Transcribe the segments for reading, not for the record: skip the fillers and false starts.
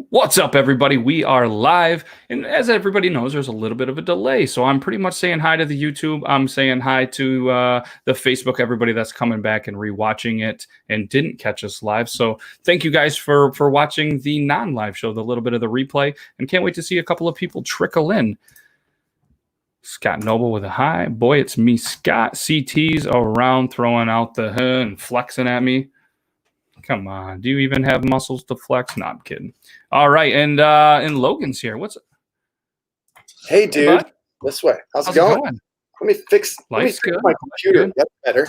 What's up, everybody? We are live, and as everybody knows, there's a little bit of a delay. So I'm pretty much saying hi to the YouTube. I'm saying hi to the Facebook, everybody that's coming back and rewatching it and didn't catch us live. So thank you guys for watching the non-live show, the little bit of the replay, and can't wait to see a couple of people trickle in. Scott Noble with a hi. Boy, it's me, Scott. CT's around throwing out the and flexing at me. Come on. Do you even have muscles to flex? No, I'm kidding. All right. And Logan's here. What's Hey, dude. This way. How's it going? Let me fix my computer. That's better.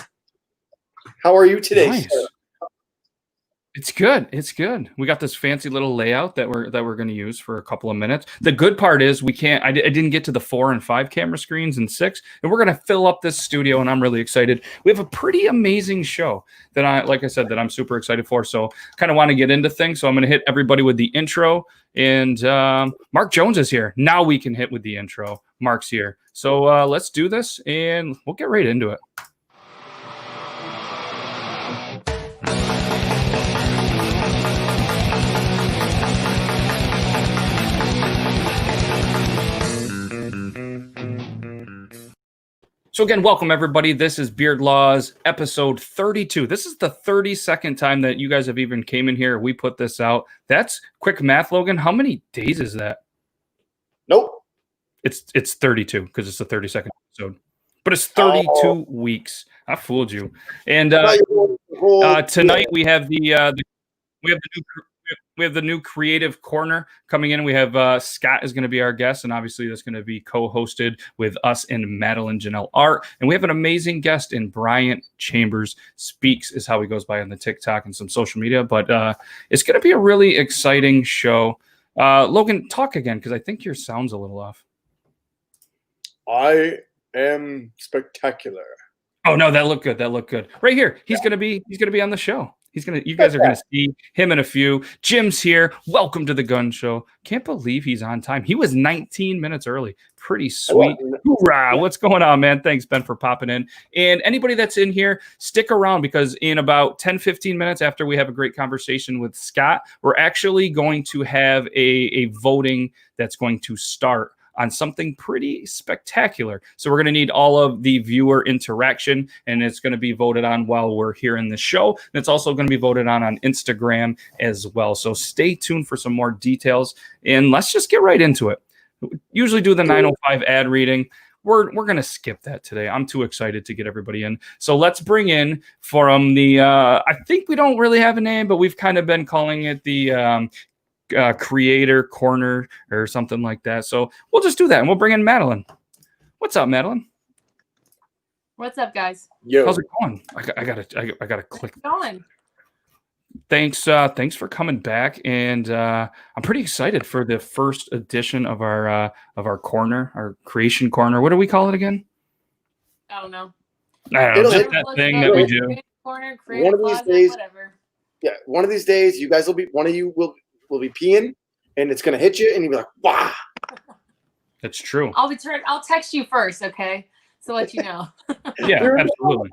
How are you today, nice. sir? It's good. It's good. We got this fancy little layout that we're going to use for a couple of minutes. The good part is we can't. I didn't get to the 4 and 5 camera screens and 6, and we're going to fill up this studio, and I'm really excited. We have a pretty amazing show that like I said, that I'm super excited for. So kind of want to get into things. So I'm going to hit everybody with the intro, and Mark Jones is here. Now we can hit with the intro. Mark's here. So let's do this, and we'll get right into it. So again, welcome everybody. This is Beard Laws episode 32. This is the 32nd time that you guys have even came in here. We put this out. That's quick math, Logan. How many days is that? Nope. It's 32 because it's the 32nd episode. But it's 32 weeks. I fooled you. And tonight we have we have the new creative corner coming in. We have Scott is going to be our guest, and obviously that's going to be co-hosted with us and Madeline Janelle Art. And we have an amazing guest in Bryan Chambers Speaks is how he goes by on the TikTok and some social media. But it's going to be a really exciting show. Logan, talk again because I think your sound's a little off. I am spectacular. Oh no, that looked good. That looked good. Right here, he's gonna be on the show. You guys are gonna see him in a few. Jim's here. Welcome to the Gun Show. Can't believe he's on time. He was 19 minutes early. Pretty sweet. Hoorah! What's going on, man? Thanks, Ben, for popping in. And anybody that's in here, stick around because in about 10-15 minutes after we have a great conversation with Scott, we're actually going to have a voting that's going to start on something pretty spectacular. So we're going to need all of the viewer interaction, and it's going to be voted on while we're here in the show. And it's also going to be voted on Instagram as well. So stay tuned for some more details, and let's just get right into it. We usually do the 9:05 ad reading. We're going to skip that today. I'm too excited to get everybody in. So let's bring in from the, I think we don't really have a name, but we've kind of been calling it the, creator corner or something like that. So we'll just do that and we'll bring in Madeline. What's up, Madeline? What's up, guys? Yo. How's it going? I gotta click. How's it going? Thanks for coming back, and I'm pretty excited for the first edition of our corner, our creation corner. What do we call it again? I don't know. Just that thing that we do. Corner, one of these closet, days, whatever. Yeah, one of these days, you guys will be. One of you will be peeing, and it's gonna hit you, and you'll be like, "Wow!" That's true. I'll text you first, okay? So let you know. Yeah, absolutely.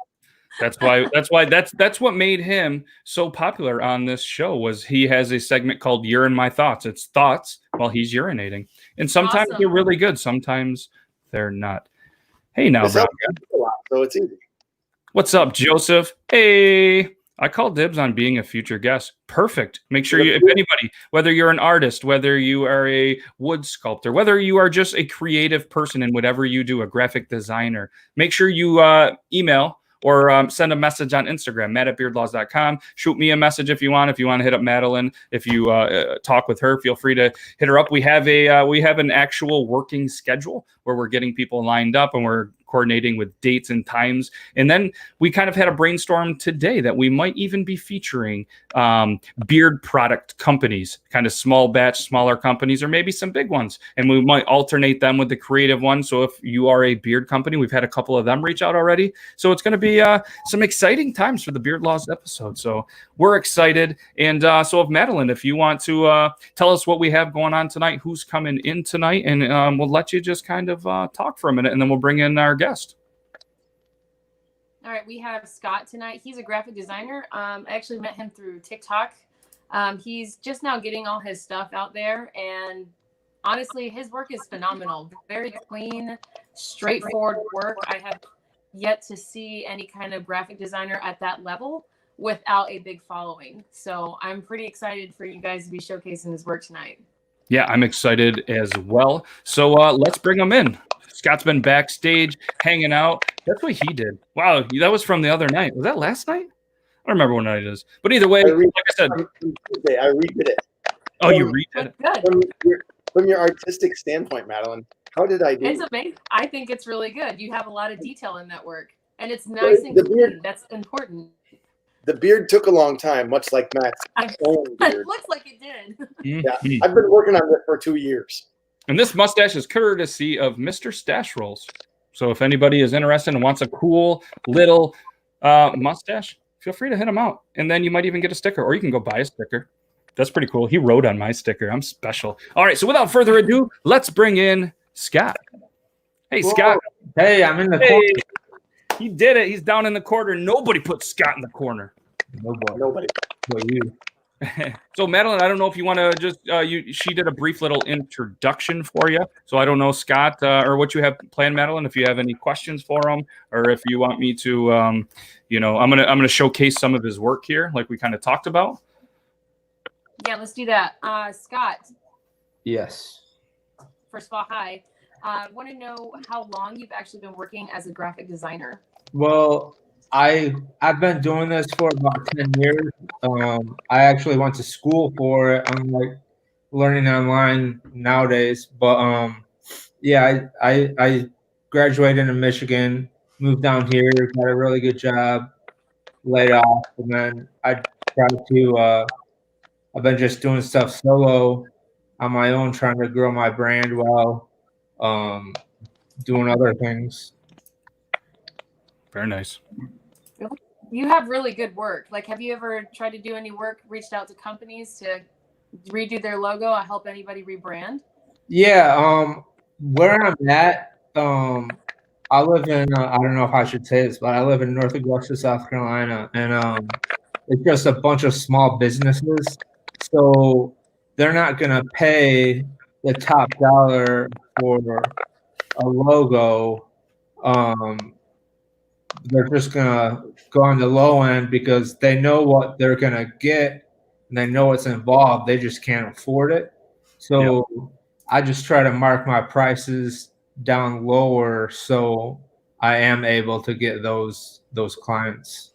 That's what made him so popular on this show. Was he has a segment called "Urine My Thoughts." It's thoughts while he's urinating, and sometimes they're really good, sometimes they're not. Hey, now, bro. So it's easy. What's up, Joseph? Hey. I call dibs on being a future guest. Perfect. Make sure if anybody, whether you're an artist, whether you are a wood sculptor, whether you are just a creative person in whatever you do, a graphic designer, make sure you email or send a message on Instagram, matt@beardlaws.com. Shoot me a message if you want. If you want to hit up Madeline, if you talk with her, feel free to hit her up. We have an actual working schedule where we're getting people lined up and we're coordinating with dates and times. And then we kind of had a brainstorm today that we might even be featuring beard product companies, kind of small batch, smaller companies, or maybe some big ones. And we might alternate them with the creative one. So if you are a beard company, we've had a couple of them reach out already. So it's going to be some exciting times for the Beard Laws episode. So we're excited. And so if Madeline, if you want to tell us what we have going on tonight, who's coming in tonight, and we'll let you just kind of talk for a minute, and then we'll bring in our guest. All right, we have Scott tonight. He's a graphic designer. I actually met him through TikTok. He's just now getting all his stuff out there, and honestly, his work is phenomenal. Very clean, straightforward work. I have yet to see any kind of graphic designer at that level without a big following. So I'm pretty excited for you guys to be showcasing his work tonight. Yeah, I'm excited as well. So let's bring him in. Scott's been backstage hanging out. That's what he did. Wow, that was from the other night. Was that last night? I don't remember what night it is. But either way, like I said, I redid it. Oh, you redid it? From your artistic standpoint, Madeline, how did I do? It's amazing. I think it's really good. You have a lot of detail in that work, and it's nice and clean. That's important. The beard took a long time, much like Matt's own beard. It looks like it did. Yeah, I've been working on it for 2 years. And this mustache is courtesy of Mr. Stash Rolls. So if anybody is interested and wants a cool little mustache, feel free to hit him out. And then you might even get a sticker, or you can go buy a sticker. That's pretty cool. He wrote on my sticker. I'm special. All right, so without further ado, let's bring in Scott. Hey, Whoa. Scott. Hey, I'm in the corner. He did it. He's down in the corner. Nobody put Scott in the corner. Nobody. But you. So Madeline, I don't know if you want to just she did a brief little introduction for you. So I don't know, Scott, or what you have planned, Madeline. If you have any questions for him, or if you want me to, I'm gonna showcase some of his work here, like we kind of talked about. Yeah, let's do that. Scott. Yes. First of all, hi. I want to know how long you've actually been working as a graphic designer. Well, I've been doing this for about 10 years. I actually went to school for it, unlike learning online nowadays. But yeah, I graduated in Michigan, moved down here, got a really good job, laid off, and then I tried to. I've been just doing stuff solo on my own, trying to grow my brand while doing other things. Very nice. You have really good work. Like, have you ever tried to do any work, reached out to companies to redo their logo or help anybody rebrand? Yeah, where I'm at, I live in, I don't know if I should say this, but I live in North Augusta, South Carolina, and it's just a bunch of small businesses. So they're not going to pay the top dollar for a logo. They're just going to go on the low end because they know what they're going to get and they know what's involved. They just can't afford it. So I just try to mark my prices down lower so I am able to get those clients.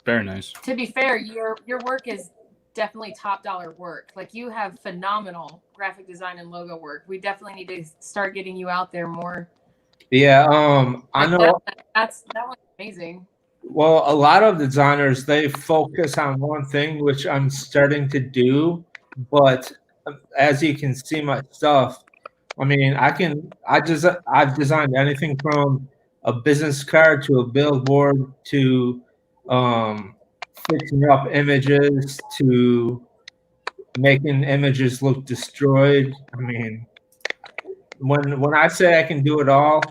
Very nice. To be fair, your work is definitely top dollar work. Like, you have phenomenal graphic design and logo work. We definitely need to start getting you out there more. Yeah, I know. That was amazing. Well, a lot of designers, they focus on one thing, which I'm starting to do. But as you can see my stuff, I mean, I've designed anything from a business card to a billboard to fixing up images to making images look destroyed. I mean, when I say I can do it all,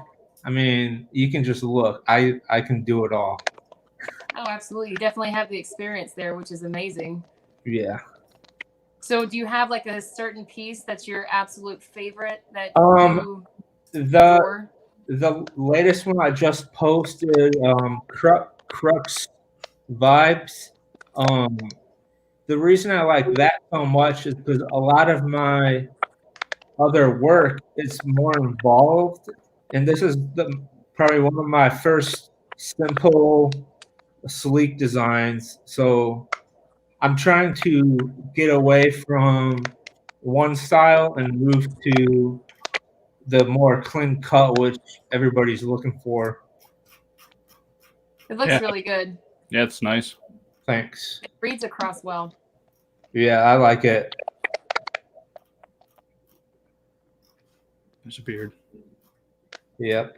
I mean, you can just look. I can do it all. Oh, absolutely. You definitely have the experience there, which is amazing. Yeah. So do you have like a certain piece that's your absolute favorite that the latest one I just posted, Crux Vibes. The reason I like that so much is because a lot of my other work is more involved, and this is probably one of my first simple, sleek designs. So I'm trying to get away from one style and move to the more clean cut, which everybody's looking for. It looks really good. Yeah, it's nice. Thanks. It reads across well. Yeah, I like it. There's a beard. Yep.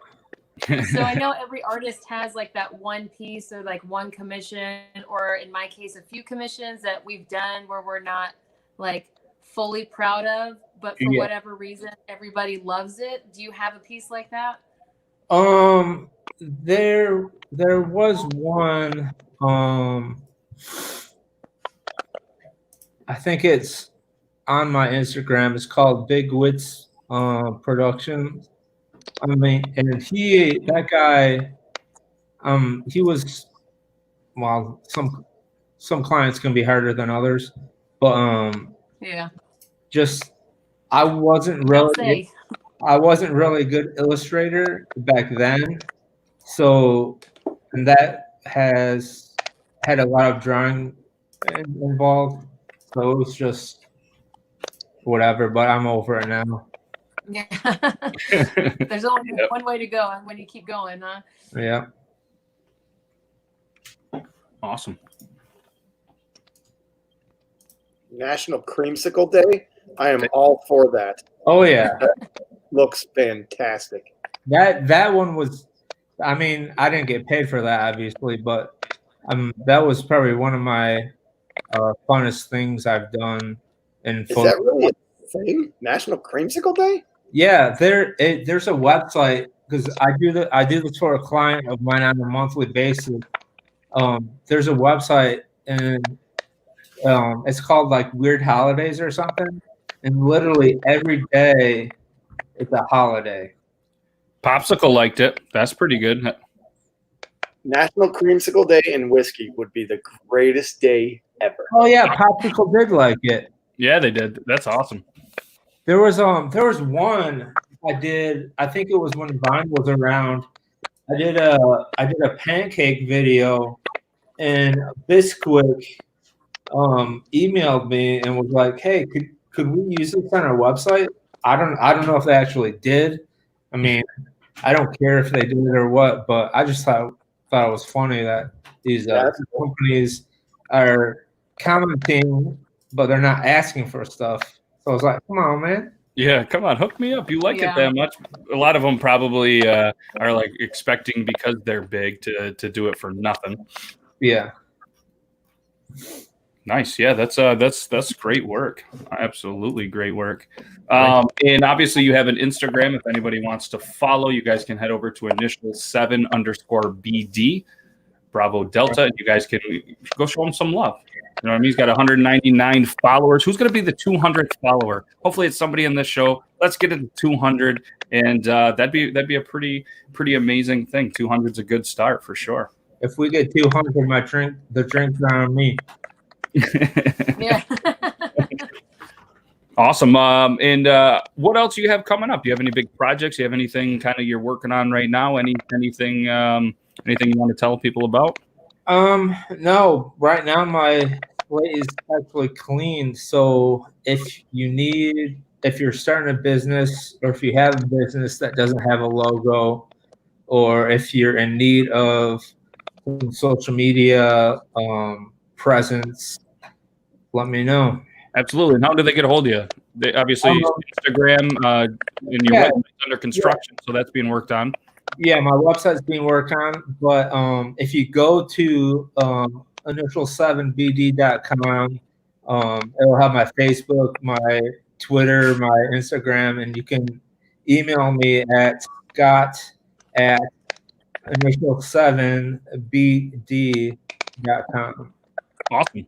So I know every artist has like that one piece or like one commission, or in my case, a few commissions that we've done where we're not like fully proud of, but for whatever reason, everybody loves it. Do you have a piece like that? There was one. I think it's on my Instagram. It's called Big Wits Production. I mean, and that guy, he was, well, some clients can be harder than others, but yeah, just I wasn't really a good illustrator back then, so and that has had a lot of drawing involved, so it was just whatever. But I'm over it now. Yeah. There's only one way to go, and when you keep going, huh? Yeah. Awesome. National Creamsicle Day. I am all for that. Oh yeah. That looks fantastic. That one was. I mean, I didn't get paid for that, obviously, but that was probably one of my funnest things I've done. Is that really a thing? National Creamsicle Day? Yeah, there's a website, because I do this for a client of mine on a monthly basis. There's a website, and it's called like Weird Holidays or something, and literally every day it's a holiday. Popsicle liked it. That's pretty good. National Creamsicle Day and whiskey would be the greatest day ever. Oh yeah, Popsicle did like it. Yeah, they did. That's awesome. There was one I did. I think it was when Vine was around. I did a pancake video, and Bisquick emailed me and was like, "Hey, could we use this on our website?" I don't know if they actually did. I mean, I don't care if they did it or what, but I just thought it was funny that these companies are commenting, but they're not asking for stuff. So I was like, come on, man. Yeah, come on, hook me up. You like it that much? A lot of them probably are like expecting, because they're big, to do it for nothing. Yeah. Nice. Yeah, that's great work. Absolutely great work. And obviously you have an Instagram. If anybody wants to follow, you guys can head over to initial7_BD Bravo Delta. You guys can go show him some love. You know what I mean? He's got 199 followers. Who's going to be the 200th follower? Hopefully it's somebody in this show. Let's get it to 200, and that'd be a pretty amazing thing. 200's a good start for sure. If we get 200, the drink's on me. Yeah. Awesome. And what else do you have coming up? Do you have any big projects? Do you have anything kind of you're working on right now? Anything you want to tell people about? No. Right now my plate is actually clean. So if you're starting a business, or if you have a business that doesn't have a logo, or if you're in need of some social media presence, let me know. Absolutely. And how do they get a hold of you? They obviously Instagram, and your website's under construction, so that's being worked on. Yeah, my website's being worked on, but if you go to initial7bd.com, it'll have my Facebook, my Twitter, my Instagram, and you can email me at scott@initial7bd.com. Awesome.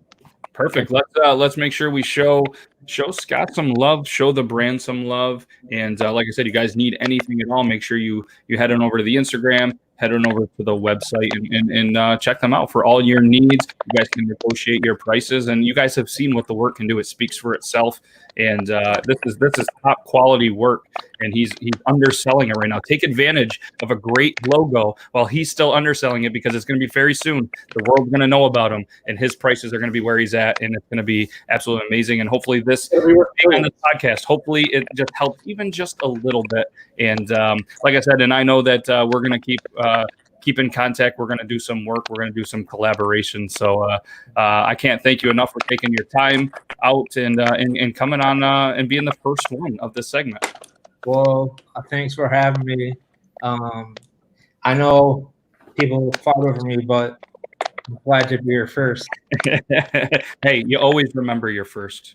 Perfect. Let's make sure we show Scott some love, show the brand some love, and like I said, you guys need anything at all, make sure you head on over to the Instagram, head on over to the website, and check them out for all your needs. You guys can negotiate your prices, and you guys have seen what the work can do. It speaks for itself, and this is top quality work, and he's underselling it right now. Take advantage of a great logo while he's still underselling it, because it's going to be very soon. The world's going to know about him, and his prices are going to be where he's at, and it's going to be absolutely amazing. And hopefully this on the podcast, hopefully it just helps even just a little bit. And like I said, and I know that we're going to keep in contact. We're going to do some work. We're going to do some collaboration. So I can't thank you enough for taking your time out and coming on and being the first one of this segment. Well, thanks for having me. I know people fought over me, but I'm glad to be your first. Hey, you always remember your first.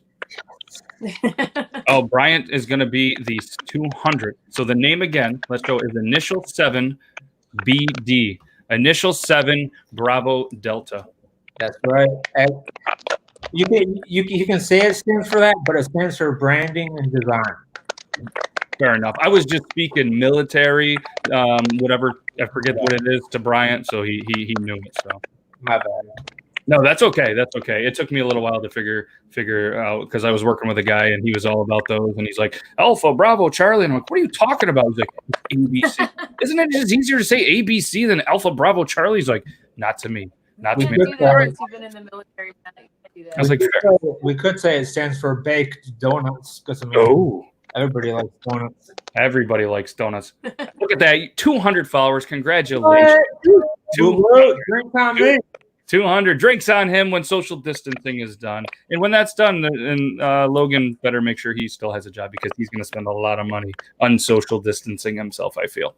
Oh, Bryant is going to be the 200. So the name again, let's go, is Initial 7 BD. Initial 7 Bravo Delta. That's right. You can say it stands for that, but it stands for branding and design. Fair enough. I was just speaking military, whatever. I forget what it is to Bryant, so he knew it. So my bad. No, that's okay. That's okay. It took me a little while to figure out because I was working with a guy and he was all about those. And he's like, Alpha, Bravo, Charlie. And I'm like, what are you talking about? He's like, ABC. Isn't it just easier to say ABC than Alpha, Bravo, Charlie? He's like, not to me. Not to me. You've been in the military. I was like, we could say it stands for baked donuts because everybody likes donuts. Everybody likes donuts. Look at that. 200 followers. Congratulations. 200 drinks on him when social distancing is done. And when that's done, and Logan better make sure he still has a job because he's going to spend a lot of money on social distancing himself, I feel.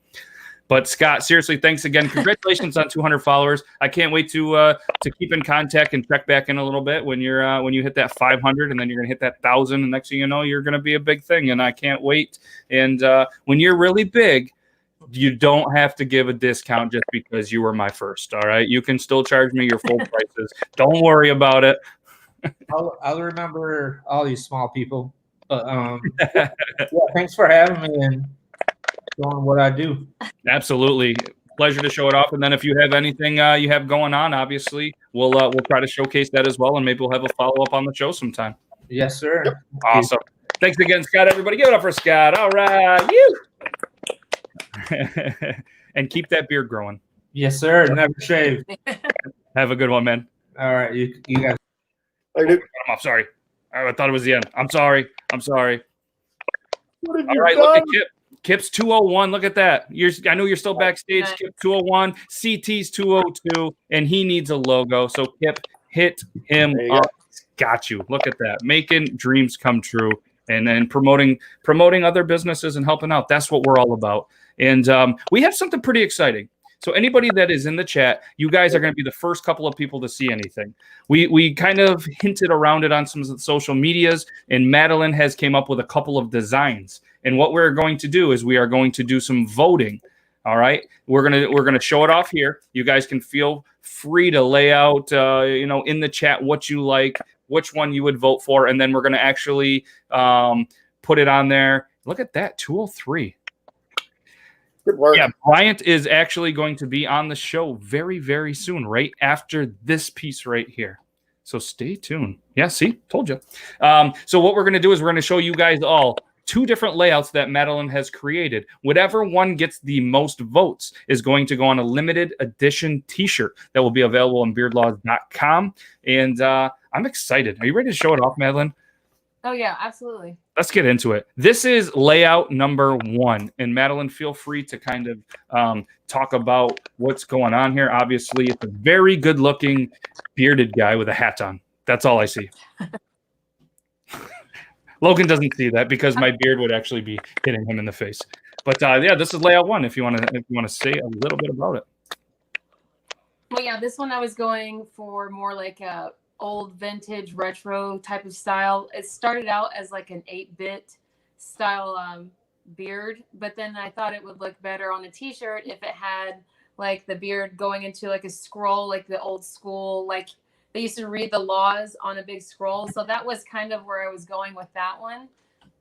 But Scott, seriously, thanks again. Congratulations on 200 followers. I can't wait to keep in contact and check back in a little bit when you hit that 500, and then you're going to hit that 1,000, and next thing you know, you're going to be a big thing, and I can't wait. And when you're really big, you don't have to give a discount just because you were my first. All right, you can still charge me your full prices. Don't worry about it. I'll remember all these small people. But yeah, thanks for having me and showing what I do. Absolutely, pleasure to show it off. And then if you have anything you have going on, obviously we'll try to showcase that as well, and maybe we'll have a follow up on the show sometime. Yes, sir. Yep. Awesome. Thanks again, Scott. Everybody, give it up for Scott. All right, you. And keep that beard growing. Yes, sir. Never shave. Have a good one, man. All right, you guys. I'm sorry. I thought it was the end. I'm sorry. What have All you right, done? look at Kip. Kip's 201. Look at that. I know you're still backstage. Kip 201. CT's 202, and he needs a logo. So Kip, hit him up. Got you. Look at that. Making dreams come true. And then promoting other businesses and helping out. That's what we're all about. And we have something pretty exciting. So anybody that is in the chat, you guys are going to be the first couple of people to see anything. We kind of hinted around it on some social medias, and Madeline has came up with a couple of designs. And what we're going to do is we are going to do some voting. All right, we're gonna show it off here. You guys can feel free to lay out, in the chat what you like, which one you would vote for, and then we're gonna actually put it on there. Look at that, 203. Good work. Yeah, Bryant is actually going to be on the show very, very soon, right after this piece right here. So stay tuned. Yeah, see, told you. So what we're gonna do is we're gonna show you guys all 2 different layouts that Madeline has created. Whatever one gets the most votes is going to go on a limited edition t-shirt that will be available on beardlaws.com. And I'm excited. Are you ready to show it off, Madeline? Oh, yeah, absolutely. Let's get into it. This is layout number 1. And Madeline, feel free to kind of talk about what's going on here. Obviously, it's a very good-looking bearded guy with a hat on. That's all I see. Logan doesn't see that because my beard would actually be hitting him in the face. But yeah, this is layout 1. If you want to say a little bit about it. Well, yeah, this one I was going for more like a old vintage retro type of style. It started out as like an 8-bit style beard, but then I thought it would look better on a t-shirt if it had like the beard going into like a scroll, like the old school, like they used to read the laws on a big scroll. So that was kind of where I was going with that one.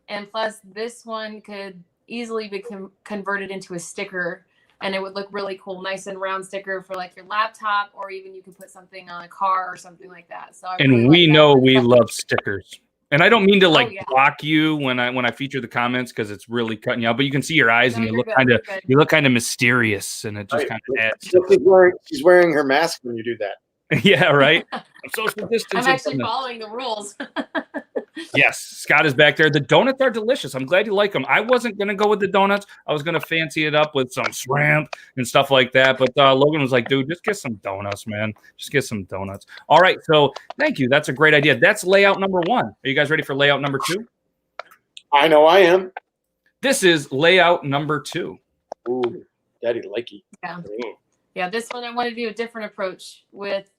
And plus this one could easily be converted into a sticker, and it would look really cool. Nice and round sticker for like your laptop, or even you could put something on a car or something like that. So we know we love stickers. And I don't mean to block you when I feature the comments because it's really cutting you out, but you can see your eyes and you look kind of mysterious, and it just kind of adds. She's wearing her mask when you do that. Yeah, right. I'm social distancing. I'm actually following the rules. Yes, Scott is back there. The donuts are delicious. I'm glad you like them. I wasn't going to go with the donuts. I was going to fancy it up with some shrimp and stuff like that. But Logan was like, dude, just get some donuts, man. Just get some donuts. All right. So thank you. That's a great idea. That's layout number 1. Are you guys ready for layout number 2? I know I am. This is layout number 2. Ooh, daddy likey. Yeah. Yeah, this one I want to do a different approach with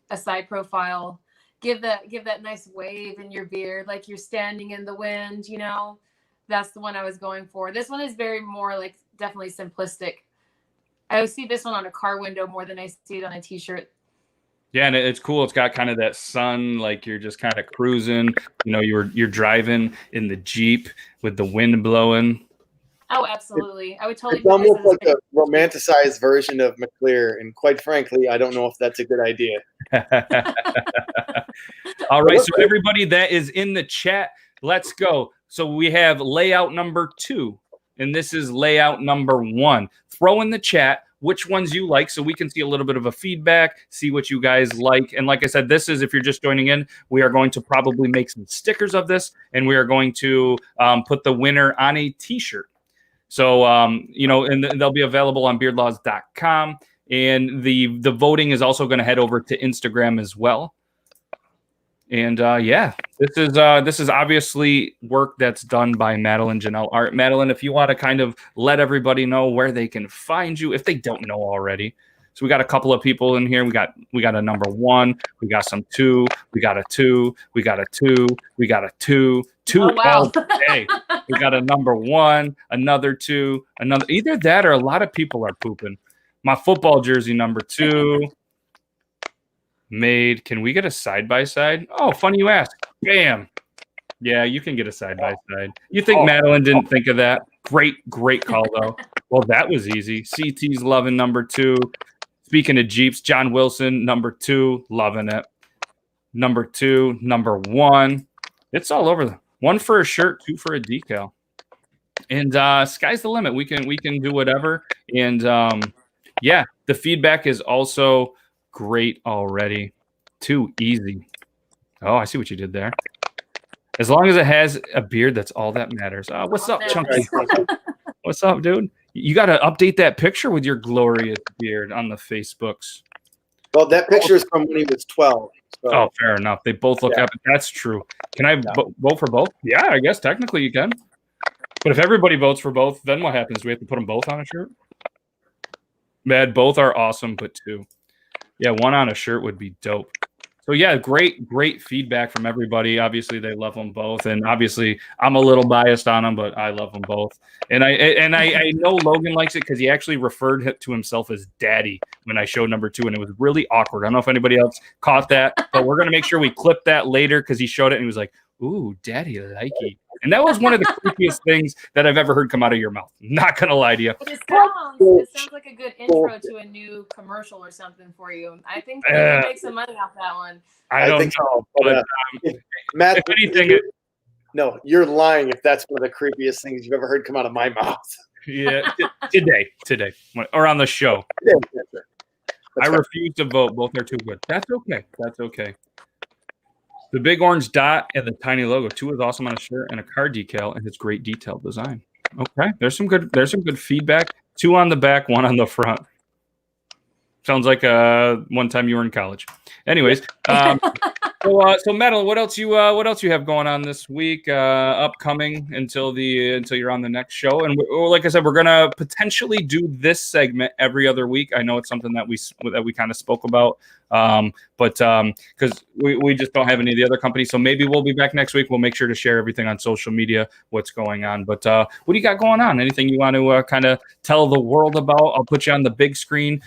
a side profile. Give that nice wave in your beard, like you're standing in the wind, That's the one I was going for. This one is very more like definitely simplistic. I would see this one on a car window more than I see it on a t-shirt. Yeah, and it's cool. It's got kind of that sun, like you're just kind of cruising. You know, you're driving in the Jeep with the wind blowing. Oh, absolutely. I would totally. It's almost like a romanticized version of McClear, and quite frankly, I don't know if that's a good idea. All right, so everybody that is in the chat, let's go. So we have layout number 2, and this is layout number 1. Throw in the chat which ones you like so we can see a little bit of a feedback, see what you guys like. And like I said, this is, if you're just joining in, we are going to probably make some stickers of this, and we are going to put the winner on a t-shirt. So, you know, and they'll be available on beardlaws.com. And the voting is also going to head over to Instagram as well. And yeah, this is obviously work that's done by Madeline Janelle Art. Madeline, if you want to kind of let everybody know where they can find you, if they don't know already. So we got a couple of people in here. We got a number 1. We got some 2. We got a 2. We got a 2. We got a 2. 2 oh, wow. all day. We got a number 1, another 2, another. Either that or a lot of people are pooping. My football jersey number 2. Made. Can we get a side-by-side? Oh, funny you ask. Bam. Yeah, you can get a side-by-side. You think Madeline didn't think of that? Great call, though. Well, that was easy. CT's loving number 2. Speaking of Jeeps, John Wilson, number 2, loving it. Number 2, number 1. It's all over. 1 for a shirt, 2 for a decal. And sky's the limit. We can do whatever. And yeah, the feedback is also great already. Too easy. Oh, I see what you did there. As long as it has a beard, that's all that matters. What's up, Chunky? What's up, dude? You got to update that picture with your glorious beard on the Facebooks. Well, that picture is from when he was 12. So. Oh, fair enough. They both look epic. That's true. Can I vote for both? Yeah, I guess technically you can. But if everybody votes for both, then what happens? Do we have to put them both on a shirt? Man, both are awesome, but 2. Yeah, 1 on a shirt would be dope. So yeah, great feedback from everybody. Obviously, they love them both, and obviously, I'm a little biased on them, but I love them both. And I know Logan likes it because he actually referred to himself as Daddy when I showed number 2, and it was really awkward. I don't know if anybody else caught that, but we're gonna make sure we clip that later because he showed it and he was like, "Ooh, Daddy, likey." And that was one of the creepiest things that I've ever heard come out of your mouth. Not gonna lie to you. It sounds like a good intro to a new commercial or something for you. I think we can make some money off that one. I don't know. But, Matt, if anything, no, you're lying if that's one of the creepiest things you've ever heard come out of my mouth. Yeah, today, or on the show. I refuse to vote. Both are too good. That's okay. The big orange dot and the tiny logo. 2 is awesome on a shirt and a car decal, and it's great detailed design. Okay, there's some good feedback. 2 on the back, 1 on the front. Sounds like one time you were in college. Anyways, so Madeline, what else you have going on this week? Upcoming until you're on the next show, and like I said, we're gonna potentially do this segment every other week. I know it's something that we kind of spoke about, but because we just don't have any of the other companies, so maybe we'll be back next week. We'll make sure to share everything on social media, what's going on. But what do you got going on? Anything you want to kind of tell the world about? I'll put you on the big screen,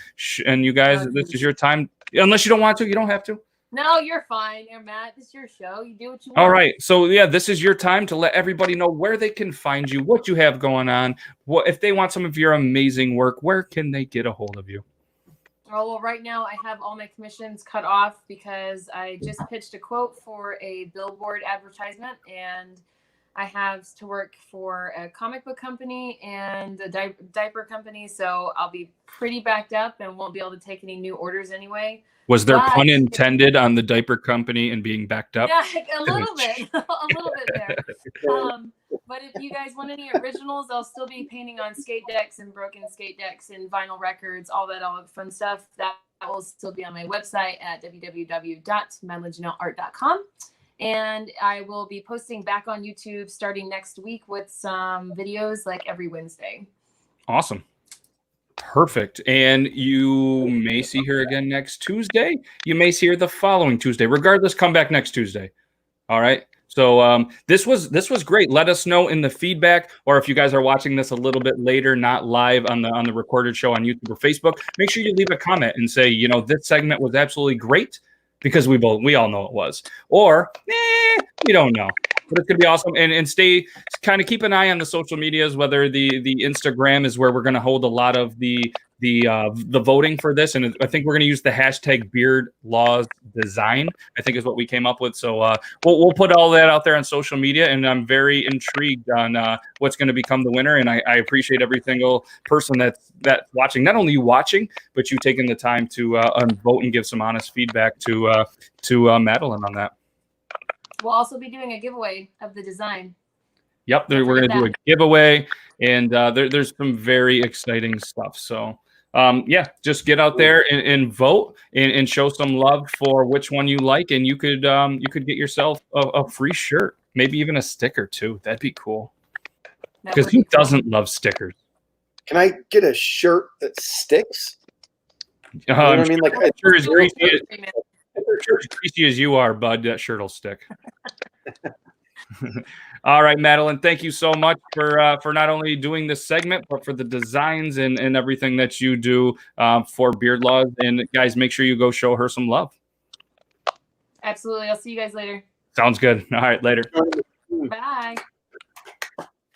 and you guys, this is your time. Unless you don't want to, you don't have to. No, you're fine. You're Matt. This is your show. You do what you want. All right. So yeah, this is your time to let everybody know where they can find you, what you have going on. What if they want some of your amazing work? Where can they get a hold of you? Oh, well, right now I have all my commissions cut off because I just pitched a quote for a billboard advertisement, and I have to work for a comic book company and a diaper company, so I'll be pretty backed up and won't be able to take any new orders anyway. Was there pun intended on the diaper company and being backed up? Yeah, a little bit there. But if you guys want any originals, I'll still be painting on skate decks and broken skate decks and vinyl records, all that fun stuff. That will still be on my website at www.madelinjanelleart.com. And I will be posting back on YouTube starting next week with some videos like every Wednesday. Awesome. Perfect. And you may see her again next Tuesday. You may see her the following Tuesday. Regardless, come back next Tuesday. All right. So this was great. Let us know in the feedback, or if you guys are watching this a little bit later, not live on the recorded show on YouTube or Facebook, make sure you leave a comment and say, you know, this segment was absolutely great, because we all know it was, or we don't know. But it's gonna be awesome, and stay kind of keep an eye on the social medias. Whether the Instagram is where we're gonna hold a lot of the voting for this, and I think we're gonna use the hashtag Beard Laws Design. I think is what we came up with. So we'll put all that out there on social media, and I'm very intrigued on what's going to become the winner. And I appreciate every single person that's watching. Not only you watching, but you taking the time to vote and give some honest feedback to Madeline on that. We'll also be doing a giveaway of the design. Yep, we're going to do a giveaway, and there's some very exciting stuff. So, yeah, just get out there and vote and show some love for which one you like, and you could get yourself a free shirt, maybe even a sticker too. That'd be cool. Because who doesn't love stickers? Can I get a shirt that sticks? You know what I mean? Like, sure as greasy as you are, bud, that shirt will stick. All right, Madeline, thank you so much for not only doing this segment, but for the designs and everything that you do for Beard Laws. And guys, make sure you go show her some love. Absolutely. I'll see you guys later. Sounds good. All right, later. Bye.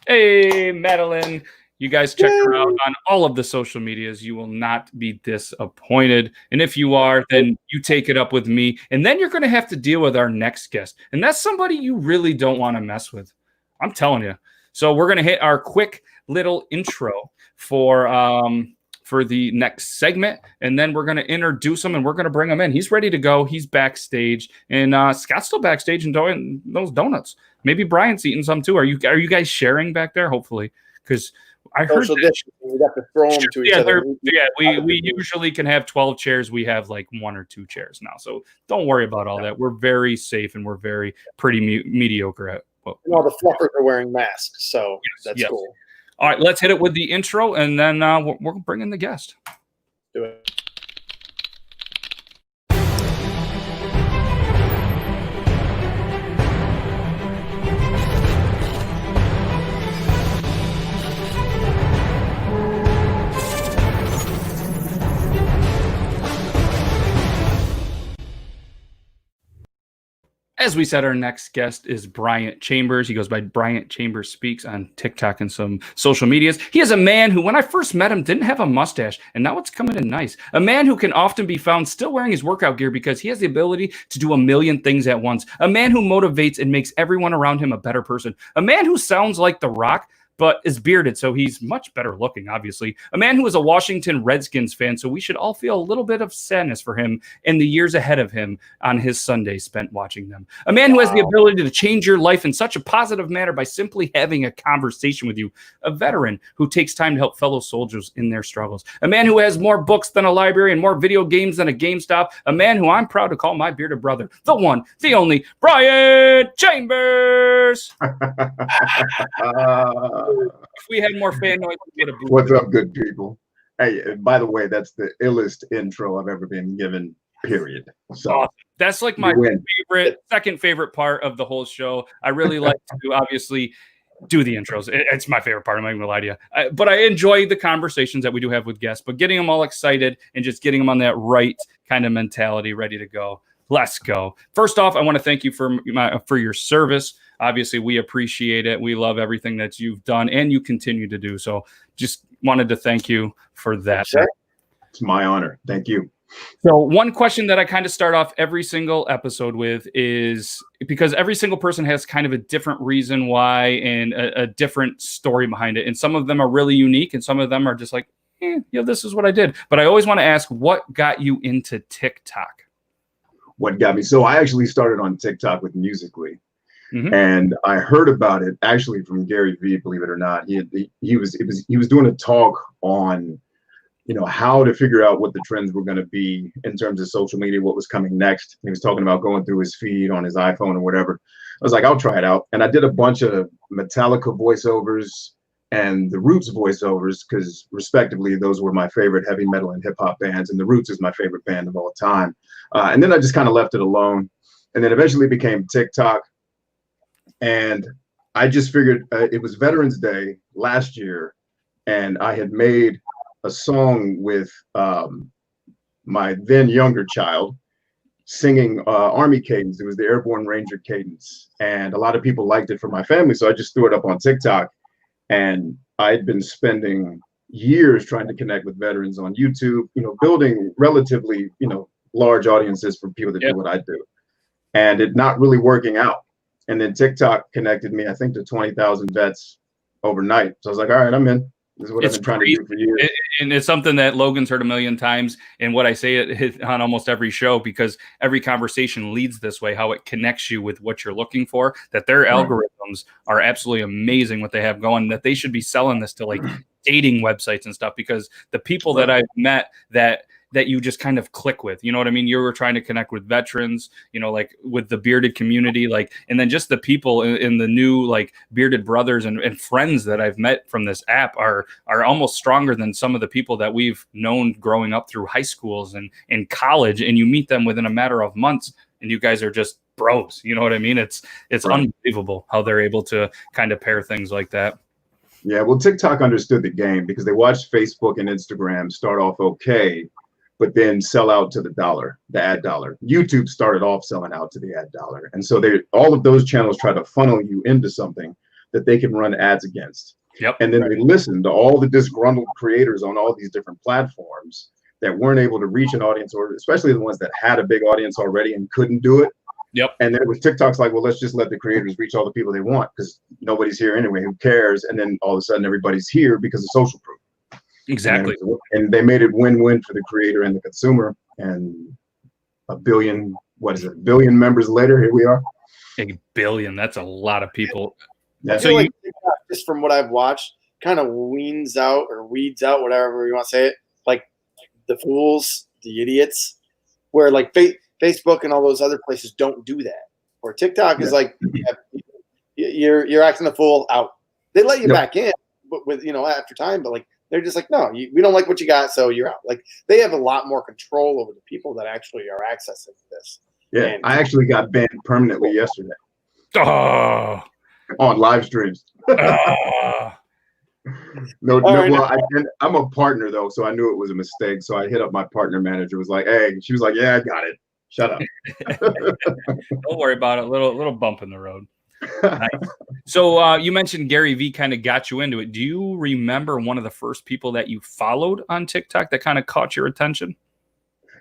Hey, Madeline. You guys check her out on all of the social medias. You will not be disappointed. And if you are, then you take it up with me. And then you're going to have to deal with our next guest. And that's somebody you really don't want to mess with. I'm telling you. So we're going to hit our quick little intro for the next segment. And then we're going to introduce him and we're going to bring him in. He's ready to go. He's backstage. And Scott's still backstage enjoying those donuts. Maybe Bryant's eating some too. Are you guys sharing back there? Hopefully. Because I heard we have to throw them to each other. Yeah, we usually can have 12 chairs. We have like 1 or 2 chairs now. So don't worry about all that. We're very safe and we're pretty mediocre at all the fluffers are wearing masks. So that's cool. All right, let's hit it with the intro, and then we're bringing the guest. Do it. As we said, our next guest is Bryan Chambers. He goes by Bryan Chambers Speaks on TikTok and some social medias. He is a man who, when I first met him, didn't have a mustache, and now it's coming in nice. A man who can often be found still wearing his workout gear because he has the ability to do a million things at once. A man who motivates and makes everyone around him a better person. A man who sounds like The Rock, but is bearded, so he's much better looking, obviously. A man who is a Washington Redskins fan, so we should all feel a little bit of sadness for him and the years ahead of him on his Sunday spent watching them. A man who has the ability to change your life in such a positive manner by simply having a conversation with you. A veteran who takes time to help fellow soldiers in their struggles. A man who has more books than a library and more video games than a GameStop. A man who I'm proud to call my bearded brother. The one, the only, Bryan Chambers! If we had more fan noise, what's up, good people? Hey, by the way, that's the illest intro I've ever been given, period. So that's like my second favorite part of the whole show. I really like to obviously do the intros. It's my favorite part. I'm not even gonna lie to you. But I enjoy the conversations that we do have with guests, but getting them all excited and just getting them on that right kind of mentality, ready to go. Let's go. First off, I want to thank you for your service. Obviously, we appreciate it. We love everything that you've done and you continue to do. So just wanted to thank you for that. It's my honor. Thank you. So one question that I kind of start off every single episode with is, because every single person has kind of a different reason why and a different story behind it. And some of them are really unique and some of them are just like, this is what I did. But I always want to ask, what got you into TikTok? What got me? So I actually started on TikTok with Musical.ly. And I heard about it actually from Gary Vee, believe it or not. He was doing a talk on, how to figure out what the trends were going to be in terms of social media, what was coming next. He was talking about going through his feed on his iPhone or whatever. I was like, I'll try it out. And I did a bunch of Metallica voiceovers and the Roots voiceovers, because respectively, those were my favorite heavy metal and hip hop bands. And the Roots is my favorite band of all time. And then I just kind of left it alone. And then eventually became TikTok. And I just figured it was Veterans Day last year, and I had made a song with my then younger child singing Army cadence. It was the Airborne Ranger cadence, and a lot of people liked it from my family, so I just threw it up on TikTok. And I'd been spending years trying to connect with veterans on YouTube, building relatively, large audiences for people that do what I do, and it not really working out. And then TikTok connected me, I think, to 20,000 vets overnight. So I was like, all right, I'm in. This is what I've been trying to do for years. And it's something that Logan's heard a million times. And what I say it on almost every show, because every conversation leads this way, how it connects you with what you're looking for, that their algorithms are absolutely amazing what they have going, that they should be selling this to like dating websites and stuff, because the people that I've met that you just kind of click with, you know what I mean? You were trying to connect with veterans, like with the bearded community, like, and then just the people in the new, like, bearded brothers and friends that I've met from this app are almost stronger than some of the people that we've known growing up through high schools and in college. And you meet them within a matter of months and you guys are just bros. You know what I mean? It's unbelievable how they're able to kind of pair things like that. Yeah, well, TikTok understood the game because they watched Facebook and Instagram start off okay, but then sell out to the ad dollar. YouTube started off selling out to the ad dollar. And so all of those channels try to funnel you into something that they can run ads against. Yep. And then they listen to all the disgruntled creators on all these different platforms that weren't able to reach an audience, or especially the ones that had a big audience already and couldn't do it. Yep. And then it was TikTok's like, well, let's just let the creators reach all the people they want because nobody's here anyway. Who cares? And then all of a sudden everybody's here because of social proof. Exactly. And they made it win-win for the creator and the consumer. And a billion members later, here we are. A billion. That's a lot of people. I feel like just from what I've watched, kind of weeds out, whatever you want to say it, like the fools, the idiots, where like Facebook and all those other places don't do that. Or TikTok is like, you're acting a fool, out. They let you back in, but with after time, but like they're just like, no, we don't like what you got, so you're out. Like they have a lot more control over the people that actually are accessing this. Yeah, and I actually got banned permanently yesterday. Oh, on live streams. No, well, I'm a partner though, so I knew it was a mistake. So I hit up my partner manager. Was like, hey, she was like, yeah, I got it. Shut up. Don't worry about it. Little bump in the road. Nice. So you mentioned Gary Vee kind of got you into it. Do you remember one of the first people that you followed on TikTok that kind of caught your attention?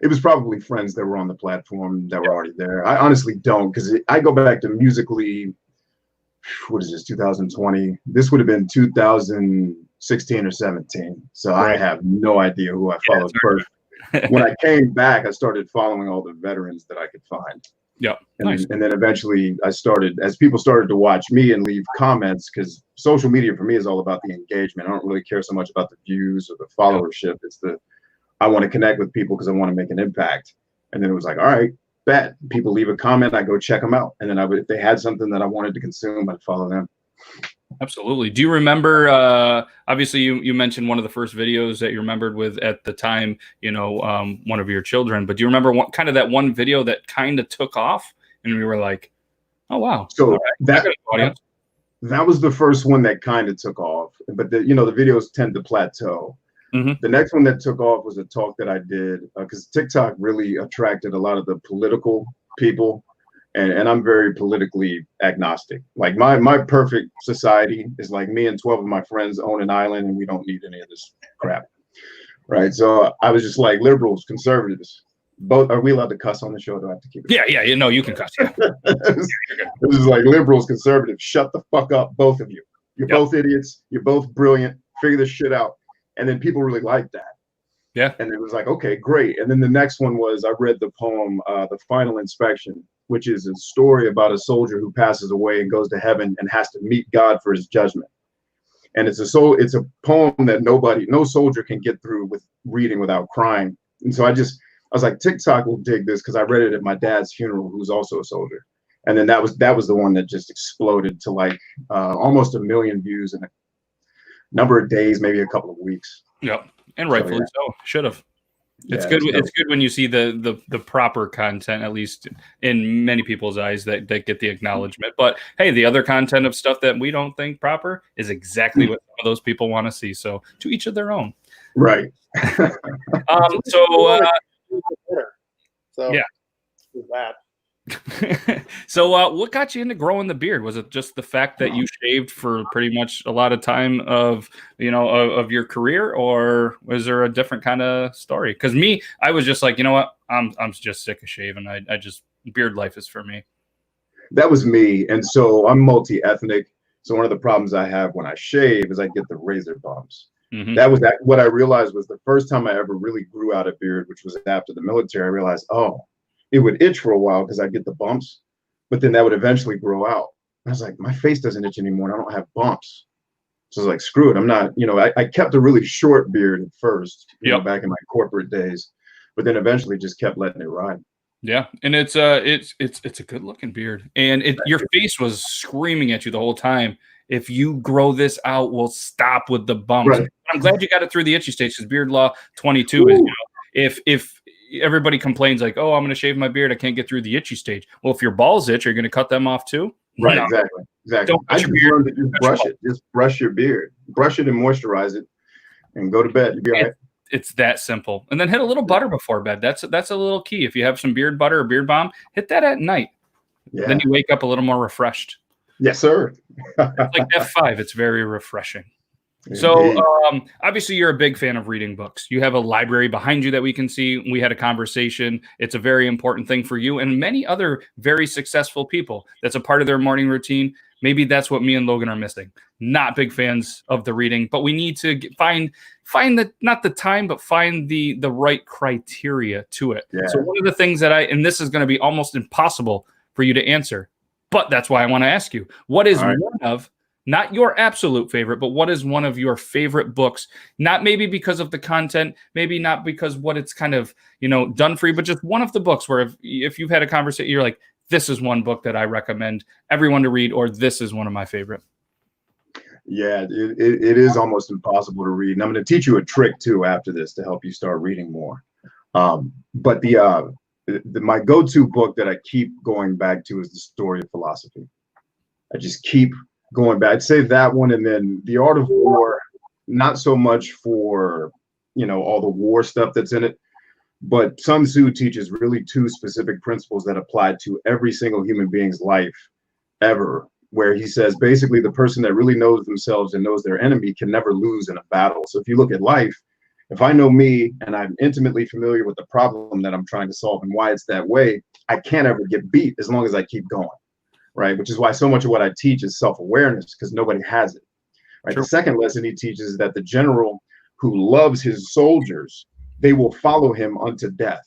It was probably friends that were on the platform that were already there. I honestly don't, because I go back to Musically. What is this, 2020? This would have been 2016 or 17. So I have no idea who I followed first. When I came back, I started following all the veterans that I could find. Yeah. And then eventually I started, as people started to watch me and leave comments, because social media for me is all about the engagement. I don't really care so much about the views or the followership. It's I want to connect with people because I want to make an impact. And then it was like, all right, bet. People leave a comment, I go check them out. And then if they had something that I wanted to consume, I'd follow them. Absolutely. Do you remember, obviously you mentioned one of the first videos that you remembered with at the time, one of your children, but do you remember kind of that one video that kind of took off and we were like, oh, wow. So that was the first one that kind of took off, but the videos tend to plateau. Mm-hmm. The next one that took off was a talk that I did because TikTok really attracted a lot of the political people. And I'm very politically agnostic. Like my perfect society is like me and 12 of my friends own an island and we don't need any of this crap. Right. So I was just like, liberals, conservatives, both. Are we allowed to cuss on the show? Do I have to keep it? Yeah. You can cuss. Yeah. It was like, liberals, conservatives, shut the fuck up, both of you. You're both idiots. You're both brilliant. Figure this shit out. And then people really liked that. Yeah. And it was like, okay, great. And then the next one was I read the poem, The Final Inspection, which is a story about a soldier who passes away and goes to heaven and has to meet God for his judgment. And it's a poem that no soldier can get through with reading without crying. And so I was like, TikTok will dig this because I read it at my dad's funeral, who's also a soldier. And then that was the one that just exploded to like almost 1 million views in a number of days, maybe a couple of weeks. Yep. And rightfully so. Should have. It's Yeah, good. it's It's good when you see the proper content, at least in many people's eyes, that get the acknowledgement. But hey, the other content of stuff that we don't think proper is exactly what some of those people want to see. So to each of their own. right. So So yeah. with that. So what got you into growing the beard? Was it just the fact that you shaved for pretty much a lot of time of of your career, or was there a different kind of story? Because me, I was just like, you know what, I'm just sick of shaving. I just, beard life is for me. That was me. And so I'm multi-ethnic. So one of the problems I have when I shave is I get the razor bumps. That was what I realized was the first time I ever really grew out a beard, which was after the military. I realized, oh, it would itch for a while because I get the bumps, but then that would eventually grow out. I was like, my face doesn't itch anymore, and I don't have bumps. So I was like, screw it. I'm not, I kept a really short beard at first, back in my corporate days, but then eventually just kept letting it ride. Yeah, and it's a good looking beard, and your face was screaming at you the whole time. If you grow this out, we'll stop with the bumps. Right. I'm glad you got it through the itchy stage, because beard law 22 is, if everybody complains like, oh, I'm going to shave my beard, I can't get through the itchy stage. Well, if your balls itch, are you going to cut them off too? Right, No. exactly. Don't I cut just your beard. learned to just brush it. Just brush your beard. Brush it and moisturize it and go to bed. You'll be all right. It's that simple. And then hit a little butter before bed. That's a little key. If you have some beard butter or beard balm, hit that at night. Yeah. Then you wake up a little more refreshed. Yes, sir. It's like F5. It's very refreshing. So obviously you're a big fan of reading books. You have a library behind you that we can see. We had a conversation. It's a very important thing for you and many other very successful people. That's a part of their morning routine. Maybe that's what me and Logan are missing. Not big fans of the reading, but we need to find the, not the time, but find the right criteria to it. Yeah. So one of the things that and this is going to be almost impossible for you to answer, but that's why I want to ask you, what is one of, not your absolute favorite, but what is one of your favorite books? Not maybe because of the content, maybe not because what it's kind of, done for you, but just one of the books where if you've had a conversation, you're like, this is one book that I recommend everyone to read, or this is one of my favorite. Yeah, it is almost impossible to read. And I'm going to teach you a trick too after this to help you start reading more. But my go-to book that I keep going back to is The Story of Philosophy. I just keep going back. I'd say that one, and then The Art of War, not so much for all the war stuff that's in it, but Sun Tzu teaches really two specific principles that apply to every single human being's life ever, where he says basically the person that really knows themselves and knows their enemy can never lose in a battle. So if you look at life, if I know me and I'm intimately familiar with the problem that I'm trying to solve and why it's that way, I can't ever get beat as long as I keep going. Right, which is why so much of what I teach is self-awareness, because nobody has it. Right. Sure. The second lesson he teaches is that the general who loves his soldiers, they will follow him unto death.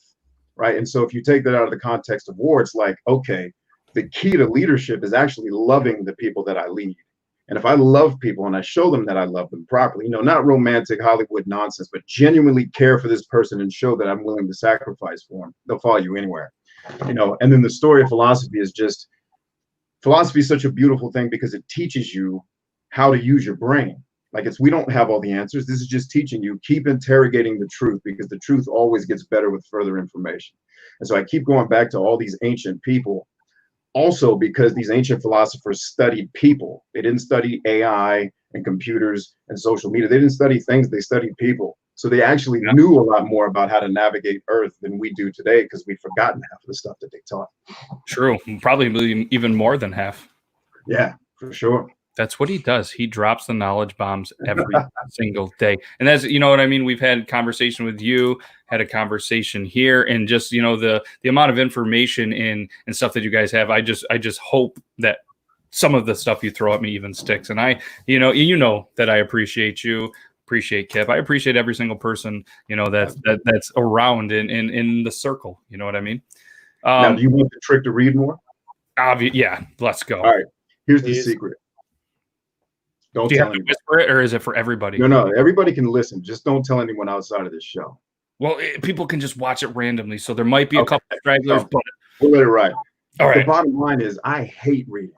Right. And so if you take that out of the context of war, it's like, okay, the key to leadership is actually loving the people that I lead. And if I love people and I show them that I love them properly, not romantic Hollywood nonsense, but genuinely care for this person and show that I'm willing to sacrifice for them, they'll follow you anywhere. And then The Story of Philosophy is just, philosophy is such a beautiful thing because it teaches you how to use your brain. Like we don't have all the answers. This is just teaching you, keep interrogating the truth, because the truth always gets better with further information. And so I keep going back to all these ancient people, also because these ancient philosophers studied people. They didn't study AI and computers and social media. They didn't study things, they studied people. So they actually knew a lot more about how to navigate Earth than we do today, because we've forgotten half of the stuff that they taught. True. Probably even more than half. Yeah, for sure. That's what he does. He drops the knowledge bombs every single day. And that's, what I mean? We've had conversation with you, had a conversation here, and just, the amount of information and stuff that you guys have. I just hope that some of the stuff you throw at me even sticks. And I, that I appreciate you. Appreciate Kev. I appreciate every single person, that's around in the circle. You know what I mean? Now, do you want the trick to read more? Yeah, let's go. All right. Here's the secret. Don't tell anyone. Whisper it, or is it for everybody? No, everybody can listen. Just don't tell anyone outside of this show. Well, people can just watch it randomly, so there might be a couple of stragglers, but we'll let it ride. All right. The bottom line is, I hate reading.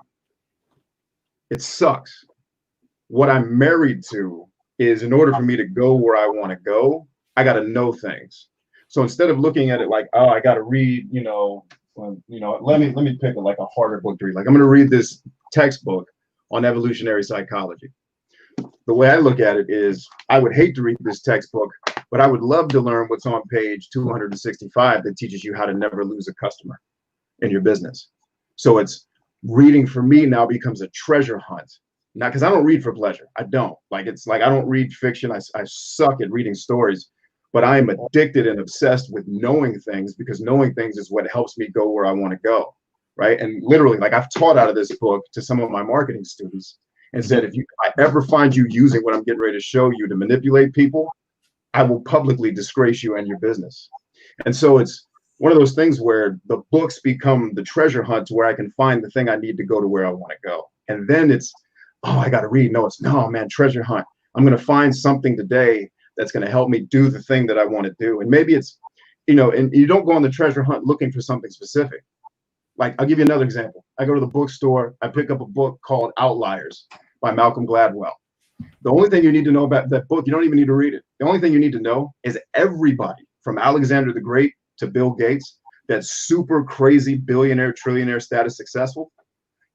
It sucks. What I'm married to is, in order for me to go where I want to go, I got to know things. So instead of looking at it like, oh, I got to read, let me pick like a harder book to read. Like I'm going to read this textbook on evolutionary psychology. The way I look at it is I would hate to read this textbook, but I would love to learn what's on page 265 that teaches you how to never lose a customer in your business. So it's reading for me now becomes a treasure hunt. Not because I don't read for pleasure. I don't. Like it's like I don't read fiction. I suck at reading stories, but I am addicted and obsessed with knowing things because knowing things is what helps me go where I want to go. Right. And literally, like I've taught out of this book to some of my marketing students and said, if I ever find you using what I'm getting ready to show you to manipulate people, I will publicly disgrace you and your business. And so it's one of those things where the books become the treasure hunt where I can find the thing I need to go to where I want to go. And then it's, oh, I got to read. No, man, treasure hunt. I'm going to find something today that's going to help me do the thing that I want to do. And maybe it's, and you don't go on the treasure hunt looking for something specific. Like, I'll give you another example. I go to the bookstore, I pick up a book called Outliers by Malcolm Gladwell. The only thing you need to know about that book, you don't even need to read it. The only thing you need to know is everybody from Alexander the Great to Bill Gates, that's super crazy billionaire, trillionaire status successful,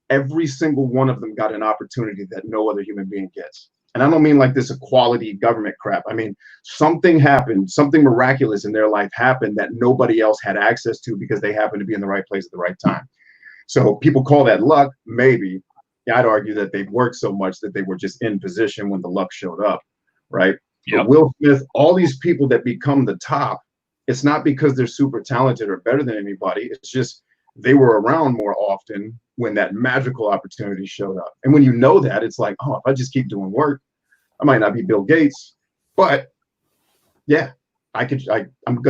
every single one of them got an opportunity that no other human being gets. And I don't mean like this equality government crap. I mean, something happened, something miraculous in their life happened that nobody else had access to because they happened to be in the right place at the right time. So people call that luck, maybe. Yeah, I'd argue that they've worked so much that they were just in position when the luck showed up, right? Yep. But Will Smith, all these people that become the top, it's not because they're super talented or better than anybody. It's just they were around more often when that magical opportunity showed up. And when you know that, it's like, oh, if I just keep doing work, I might not be Bill Gates, but yeah,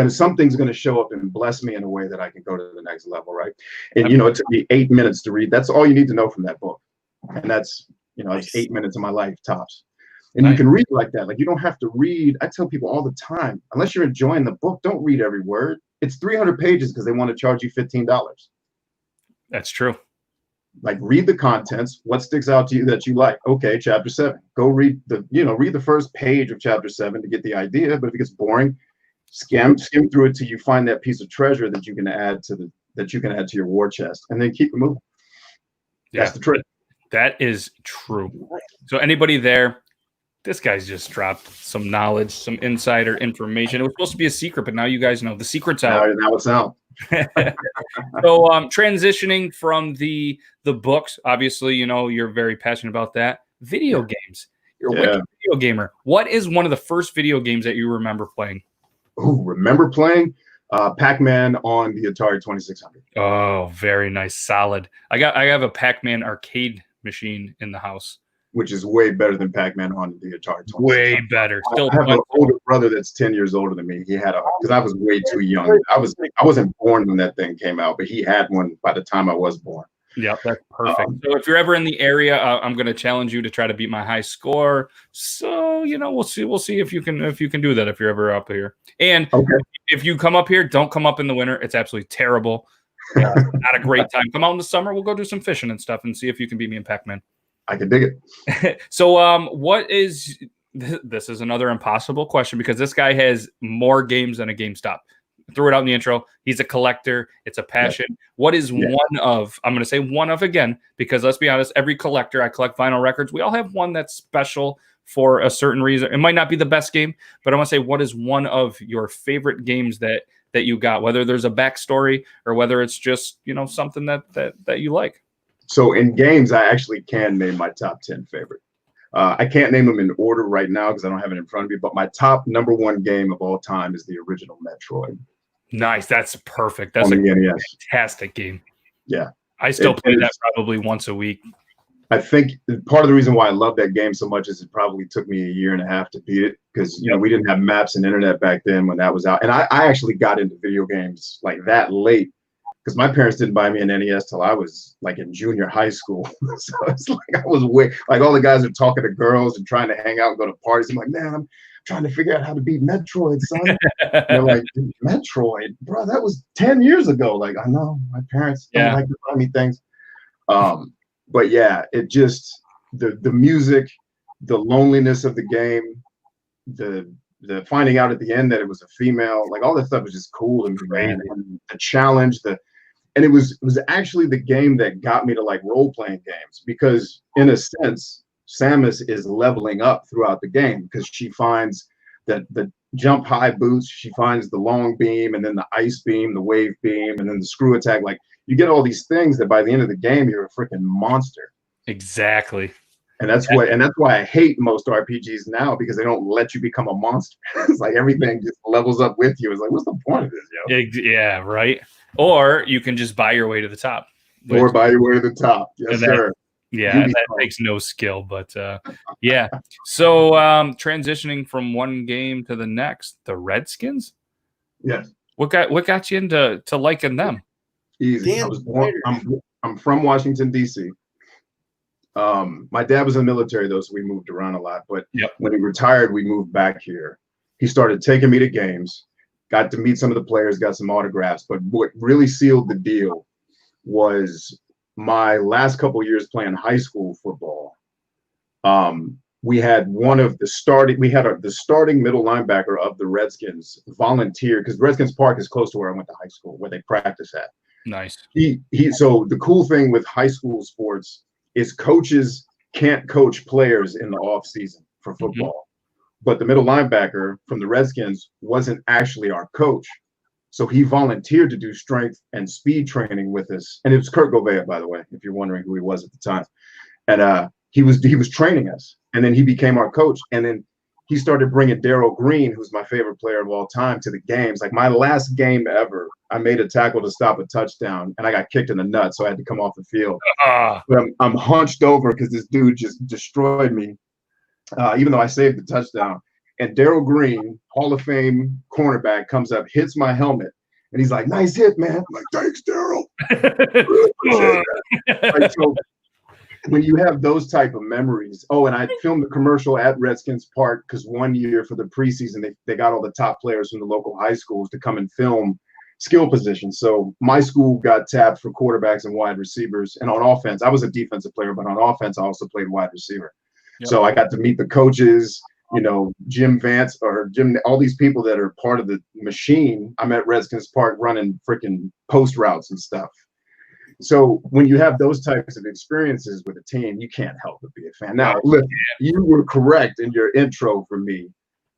something's going to show up and bless me in a way that I can go to the next level, right? And, it took me 8 minutes to read. That's all you need to know from that book. And that's, it's 8 minutes of my life tops. And you can read like that. Like, you don't have to read. I tell people all the time, unless you're enjoying the book, don't read every word. It's 300 pages because they want to charge you $15. That's true. Like, read the contents. What sticks out to you that you like? Okay, chapter 7. Go read the first page of chapter 7 to get the idea. But if it gets boring, skim through it till you find that piece of treasure that you can add to your war chest, and then keep it moving. Yeah, that's the trick. That is true. So anybody there, this guy's just dropped some knowledge, some insider information. It was supposed to be a secret, but now you guys know the secret's out. Now it's out. So transitioning from the books, obviously, you're very passionate about that. Video games. You're a wicked video gamer. What is one of the first video games that you remember playing? Oh, remember playing? Pac-Man on the Atari 2600. Oh, very nice. Solid. I have a Pac-Man arcade machine in the house, which is way better than Pac-Man on the Atari 2600. Way better. Still, I have an older brother that's 10 years older than me. He had because I was way too young. I wasn't born when that thing came out, but he had one by the time I was born. Yeah, that's perfect. So if you're ever in the area, I'm going to challenge you to try to beat my high score. So we'll see if you can do that if you're ever up here. And if you come up here, don't come up in the winter. It's absolutely terrible. Not a great time. Come out in the summer. We'll go do some fishing and stuff and see if you can beat me in Pac-Man. I can dig it. So what is this is another impossible question because this guy has more games than a GameStop. Threw it out in the intro. He's a collector. It's a passion. Yeah. What is one of, I'm going to say one of again, because let's be honest, every collector, I collect vinyl records. We all have one that's special for a certain reason. It might not be the best game, but I want to say, what is one of your favorite games that you got, whether there's a backstory or whether it's just, something that you like? So in games, I actually can name my top 10 favorite. I can't name them in order right now because I don't have it in front of me, but my top number one game of all time is the original Metroid. Nice. That's perfect. That's a fantastic game. Yeah. I still play that probably once a week. I think part of the reason why I love that game so much is it probably took me a year and a half to beat it because, we didn't have maps and internet back then when that was out. And I actually got into video games like that late because my parents didn't buy me an NES till I was like in junior high school. So it's like I was like all the guys are talking to girls and trying to hang out and go to parties. I'm like, man, I'm trying to figure out how to beat Metroid, son. They're like, Metroid, bro, that was 10 years ago. Like, I know my parents don't like to buy me things. But yeah, it just the music, the loneliness of the game, the the finding out at the end that it was a female, like all that stuff was just cool to me, man. And the challenge, and it was actually the game that got me to like role playing games, because in a sense, Samus is leveling up throughout the game because she finds the jump high boots, she finds the long beam, and then the ice beam, the wave beam, and then the screw attack. Like you get all these things that by the end of the game, you're a freaking monster. Exactly. And that's why I hate most RPGs now, because they don't let you become a monster. It's like everything just levels up with you. It's like, what's the point of this, yo? Yeah, right. Or you can just buy your way to the top. Or buy your way to the top. Yes, sir. Yeah, that takes no skill, but yeah. So transitioning from one game to the next, the Redskins. Yes. What got you into liking them? Easy. I'm from Washington, D.C. My dad was in the military though, so we moved around a lot. But when he retired, we moved back here. He started taking me to games, got to meet some of the players, got some autographs. But what really sealed the deal was my last couple of years playing high school football. We had the starting middle linebacker of the Redskins volunteer, because Redskins Park is close to where I went to high school, where they practice at. Nice. So the cool thing with high school sports is coaches can't coach players in the off season for football, but the middle linebacker from the Redskins wasn't actually our coach. So he volunteered to do strength and speed training with us. And it was Kurt Govea, by the way, if you're wondering who he was at the time. And he was training us, and then he became our coach. And then he started bringing Darryl Green, who's my favorite player of all time, to the games. Like my last game ever, I made a tackle to stop a touchdown, and I got kicked in the nuts, so I had to come off the field. But I'm hunched over because this dude just destroyed me, even though I saved the touchdown. And Darryl Green, Hall of Fame cornerback, comes up, hits my helmet, and he's like, "Nice hit, man." I'm like, "Thanks, Darryl." Like, so when you have those type of memories. Oh, and I filmed the commercial at Redskins Park because one year for the preseason, they got all the top players from the local high schools to come and film skill positions. So my school got tapped for quarterbacks and wide receivers. And on offense, I was a defensive player, but on offense, I also played wide receiver. Yep. So I got to meet the coaches, Jim Vance or Jim, all these people that are part of the machine. I'm at Redskins Park running freaking post routes and stuff. So when you have those types of experiences with a team, you can't help but be a fan. Now, look, you were correct in your intro for me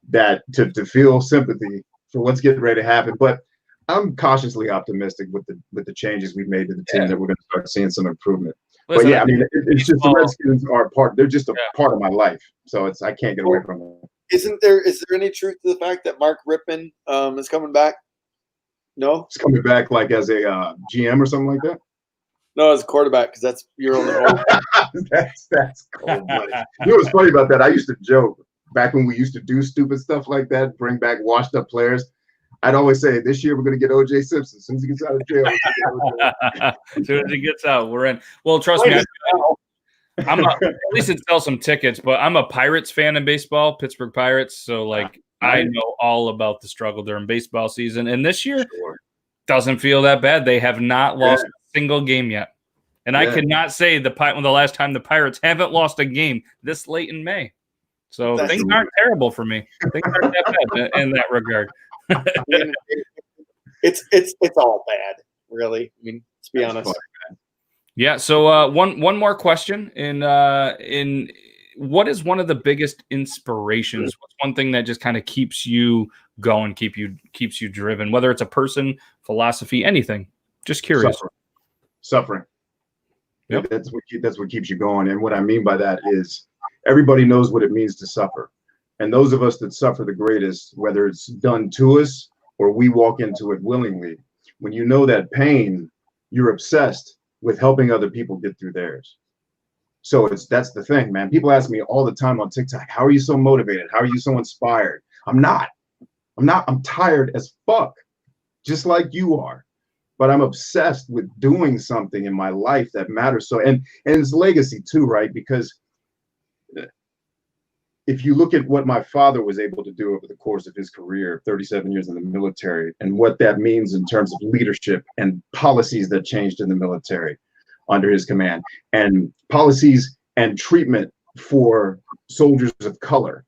that to feel sympathy for what's getting ready to happen. But I'm cautiously optimistic with the changes we've made to the team that we're going to start seeing some improvement. Listen, but yeah, I mean, it's just the Redskins are they're just a part of my life. So I can't get away from them. Is there any truth to the fact that Mark Rippon is coming back? No? It's coming back like as a GM or something like that? No, as a quarterback, because that's your only hope. that's cold blooded. You know what's funny about that? I used to joke back when we used to do stupid stuff like that, bring back washed up players. I'd always say, this year we're going to get O.J. Simpson. As soon as he gets out of jail. As soon as he gets out, we're in. Well, trust me, at least it sells some tickets, but I'm a Pirates fan in baseball, Pittsburgh Pirates. So, I know all about the struggle during baseball season. And this year doesn't feel that bad. They have not lost a single game yet. And I could not say the last time the Pirates haven't lost a game this late in May. So things aren't terrible for me. Things aren't that bad in that regard. It's all bad, really. I mean, let's be honest. Yeah. So one more question. In what is one of the biggest inspirations? What's one thing that just kind of keeps you going, keeps you driven? Whether it's a person, philosophy, anything. Just curious. Suffering. Yep. That's what keeps you going. And what I mean by that is everybody knows what it means to suffer. And those of us that suffer the greatest, whether it's done to us or we walk into it willingly, when you know that pain, you're obsessed with helping other people get through theirs. So that's the thing, man. People ask me all the time on TikTok, how are you so motivated? How are you so inspired? I'm tired as fuck, just like you are. But I'm obsessed with doing something in my life that matters. So, and it's legacy too, right? Because if you look at what my father was able to do over the course of his career, 37 years in the military, and what that means in terms of leadership and policies that changed in the military under his command, and policies and treatment for soldiers of color,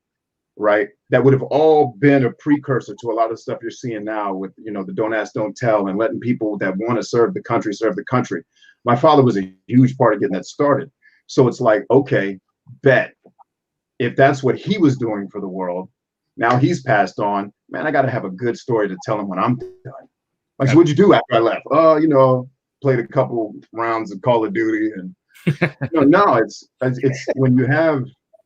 right? that would have all been a precursor to a lot of stuff you're seeing now with, you know, the don't ask, don't tell, and letting people that want to serve the country. My father was a huge part of getting that started. So it's like, okay, bet. If that's what he was doing for the world, now he's passed on, man, I got to have a good story to tell him when I'm done. Like, so what'd you do after I left? Oh, you know, played a couple rounds of Call of Duty. And no, it's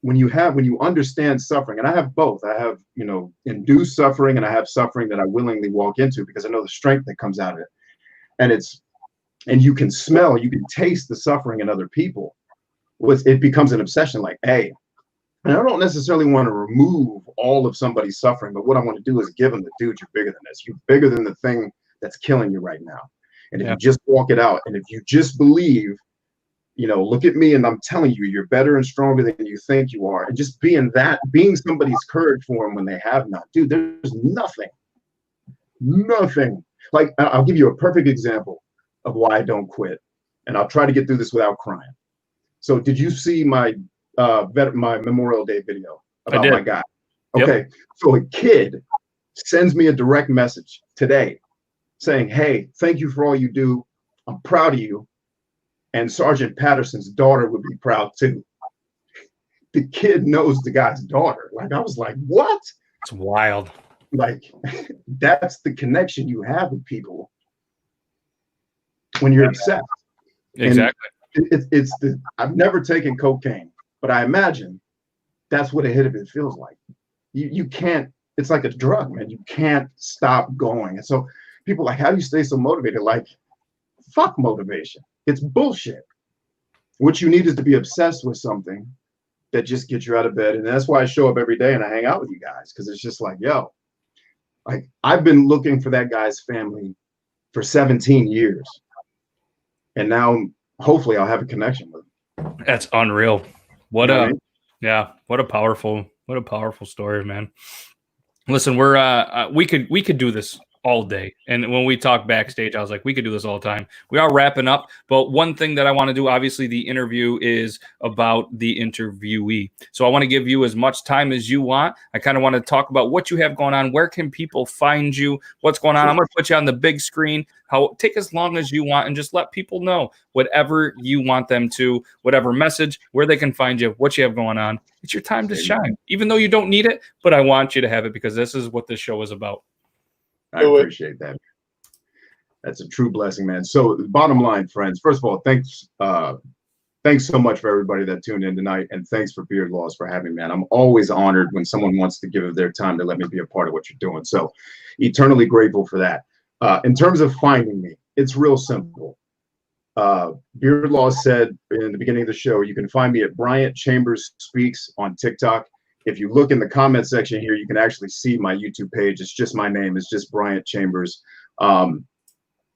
when you understand suffering, and I have both. I have, you know, induced suffering, and I have suffering that I willingly walk into because I know the strength that comes out of it. And you can smell, you can taste the suffering in other people. It becomes an obsession, like, hey, and I don't necessarily want to remove all of somebody's suffering, but what I want to do is give them the dude, you're bigger than this. You're bigger than the thing that's killing you right now. And if you just walk it out, and if you just believe, you know, look at me and I'm telling you, you're better and stronger than you think you are. And just being somebody's courage for them when they have not. Dude, there's nothing. Like, I'll give you a perfect example of why I don't quit. And I'll try to get through this without crying. So did you see my Memorial Day video about my guy? Okay. Yep. So a kid sends me a direct message today saying, hey, thank you for all you do. I'm proud of you. And Sergeant Patterson's daughter would be proud too. The kid knows the guy's daughter. Like, I was like, what? It's wild. Like, that's the connection you have with people when you're obsessed. Exactly. I've never taken cocaine, but I imagine that's what a hit of it feels like. You can't, it's like a drug, man. You can't stop going. And so people are like, how do you stay so motivated? Like, fuck motivation. It's bullshit. What you need is to be obsessed with something that just gets you out of bed. And that's why I show up every day and I hang out with you guys. Cause it's just like, yo, like, I've been looking for that guy's family for 17 years. And now hopefully I'll have a connection with him. That's unreal. What a powerful story, man. Listen, we could do this all day. And when we talk backstage, I was like, we could do this all the time. We are wrapping up. But one thing that I want to do, obviously, the interview is about the interviewee. So I want to give you as much time as you want. I kind of want to talk about what you have going on. Where can people find you? What's going on? I'm going to put you on the big screen. Take as long as you want and just let people know whatever you want them to, whatever message, where they can find you, what you have going on. It's your time to shine, even though you don't need it. But I want you to have it because this is what this show is about. I appreciate that. That's a true blessing, man. So bottom line, friends, first of all, thanks so much for everybody that tuned in tonight. And thanks for Beard Laws for having me, man. I'm always honored when someone wants to give their time to let me be a part of what you're doing. So eternally grateful for that. In terms of finding me, it's real simple. Beard Laws said in the beginning of the show, you can find me at Bryant Chambers Speaks on TikTok. If you look in the comment section here, you can actually see my YouTube page. It's just my name. It's just Bryant Chambers. And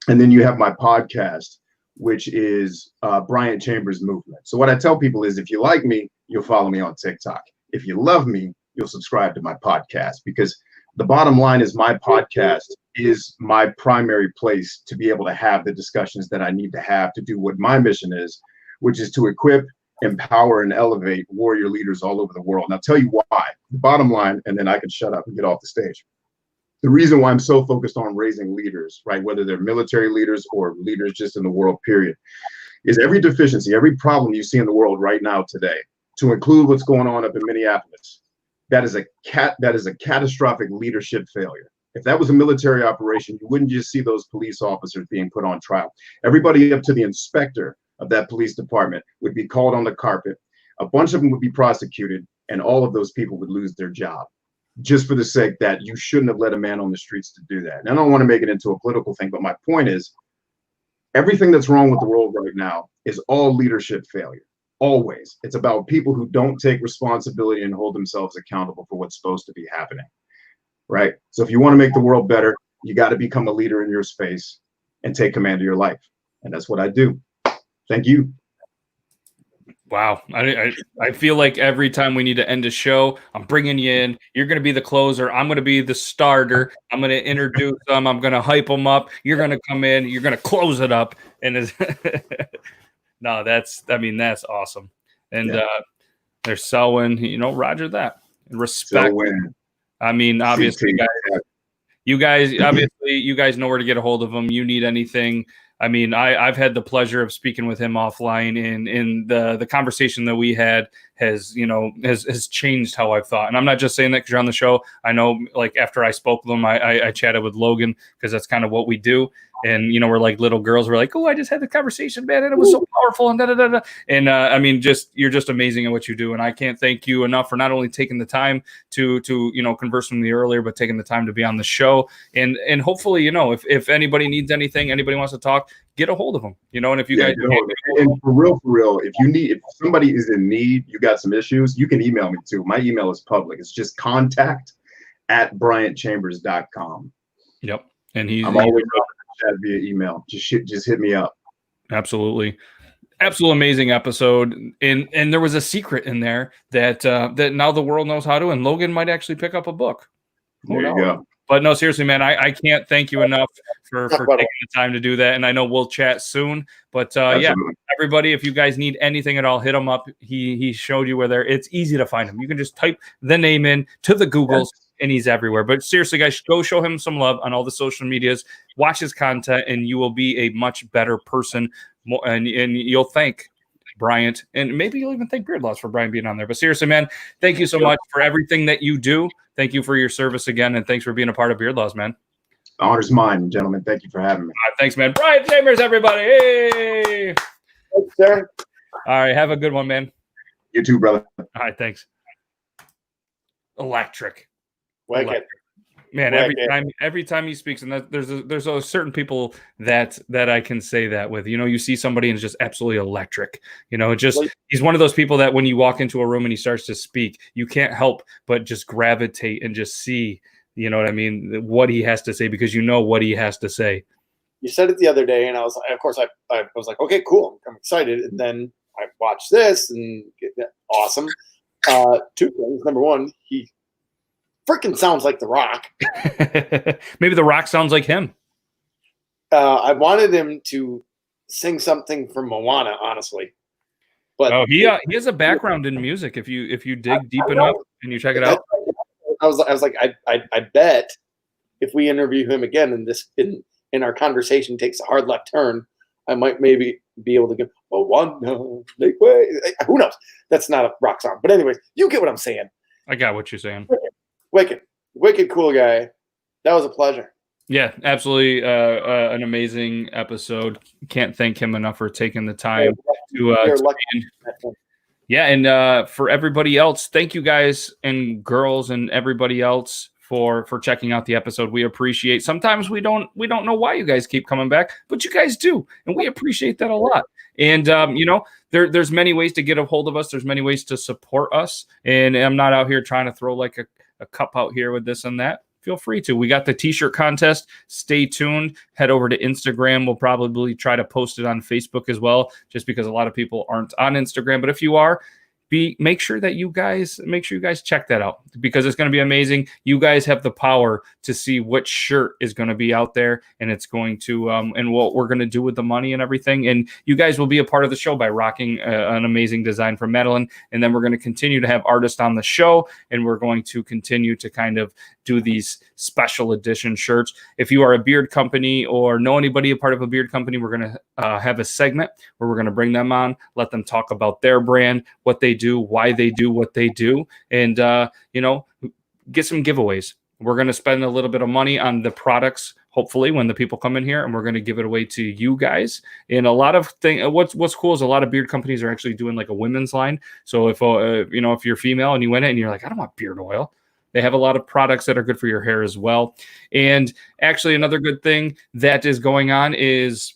then you have my podcast, which is Bryan Chambers Movement. So what I tell people is, if you like me, you'll follow me on TikTok. If you love me, you'll subscribe to my podcast, because the bottom line is my podcast is my primary place to be able to have the discussions that I need to have to do what my mission is, which is to equip, empower, and elevate warrior leaders all over the world. And I'll tell you why. The bottom line, and then I can shut up and get off the stage. The reason why I'm so focused on raising leaders, right, whether they're military leaders or leaders just in the world, period, is every deficiency, every problem you see in the world right now today, to include what's going on up in Minneapolis, that is a catastrophic leadership failure. If that was a military operation, you wouldn't just see those police officers being put on trial. Everybody up to the inspector of that police department would be called on the carpet. A bunch of them would be prosecuted, and all of those people would lose their job, just for the sake that you shouldn't have let a man on the streets to do that. And I don't want to make it into a political thing, but my point is, everything that's wrong with the world right now is all leadership failure. Always. It's about people who don't take responsibility and hold themselves accountable for what's supposed to be happening, right? So if you want to make the world better, you got to become a leader in your space and take command of your life. And that's what I do. Thank you. Wow. I feel like every time we need to end a show, I'm bringing you in. You're going to be the closer. I'm going to be the starter. I'm going to introduce them. I'm going to hype them up. You're going to come in. You're going to close it up. And no, that's awesome. And they're selling, roger that. Respect. I mean, obviously, CT. you guys know where to get a hold of him. You need anything. I mean, I've had the pleasure of speaking with him offline, and the conversation that we had has changed how I've thought. And I'm not just saying that because you're on the show. I know, like, after I spoke with him, I chatted with Logan because that's kind of what we do. And, we're like little girls. We're like, oh, I just had the conversation, man, and it was so powerful. And da-da-da-da. And I mean, you're just amazing at what you do. And I can't thank you enough for not only taking the time to converse with me earlier, but taking the time to be on the show. And hopefully, if anybody needs anything, anybody wants to talk, get a hold of them, and if you guys and for real, if somebody is in need, you got some issues, you can email me too. My email is public. It's just contact@bryantchambers.com. Yep. And I'm always chat via email. Just hit me up. Absolutely amazing episode. And there was a secret in there that now the world knows how to, and Logan might actually pick up a book. There you go. But no, seriously, man, I can't thank you enough for taking the time to do that. And I know we'll chat soon. But yeah, everybody, if you guys need anything at all, hit him up. He showed you where it's easy to find him. You can just type the name in to the Googles. Yes. And he's everywhere. But seriously, guys, go show him some love on all the social medias. Watch his content, and you will be a much better person. And you'll thank Bryant, and maybe you'll even thank Beard Laws for Brian being on there. But seriously, man, thank you so much for everything that you do. Thank you for your service again, and thanks for being a part of Beard Laws, man. The honor's mine, gentlemen. Thank you for having me. Thanks, man. Bryan Chambers, everybody. Hey. Thanks, sir. All right, have a good one, man. You too, brother. All right, thanks. Electric. Wicked. Man, every time he speaks, and there's a certain people that I can say that with. You see somebody and it's just absolutely electric. He's one of those people that when you walk into a room and he starts to speak, you can't help but just gravitate and just see, what I mean, what he has to say, because what he has to say. You said it the other day, and I was like, okay, cool, I'm excited, and then I watched this and awesome. Two things. Number one, he freaking sounds like The Rock. Maybe The Rock sounds like him. I wanted him to sing something from Moana, honestly. But he has a background in music. If you dig deep enough and you check it out, I was like, I bet if we interview him again and in our conversation takes a hard left turn, I might maybe be able to go Moana, make way. Who knows? That's not a rock song, but anyways, you get what I'm saying. I got what you're saying. Wicked cool guy. That was a pleasure. Yeah, absolutely. An amazing episode. Can't thank him enough for taking the time to yeah, and for everybody else, thank you guys and girls and everybody else for checking out the episode. We appreciate. Sometimes we don't know why you guys keep coming back, but you guys do, and we appreciate that a lot. And there's many ways to get a hold of us. There's many ways to support us, and I'm not out here trying to throw like a cup out here with this and that. Feel free to. We got the t-shirt contest. Stay tuned. Head over to Instagram. We'll probably try to post it on Facebook as well, just because a lot of people aren't on Instagram. But if you are, make sure you guys check that out, because it's going to be amazing. You guys have the power to see which shirt is going to be out there, and it's going to and what we're going to do with the money and everything. And you guys will be a part of the show by rocking an amazing design from Madeline. And then we're going to continue to have artists on the show, and we're going to continue to kind of do these special edition shirts. If you are a beard company or know anybody a part of a beard company, we're going to have a segment where we're going to bring them on, let them talk about their brand, what they do, why they do what they do, and get some giveaways. We're going to spend a little bit of money on the products, hopefully, when the people come in here, and we're going to give it away to you guys. And a lot of things. What's cool is a lot of beard companies are actually doing like a women's line. So if if you're female and you win it and you're like, I don't want beard oil, they have a lot of products that are good for your hair as well. And actually, another good thing that is going on is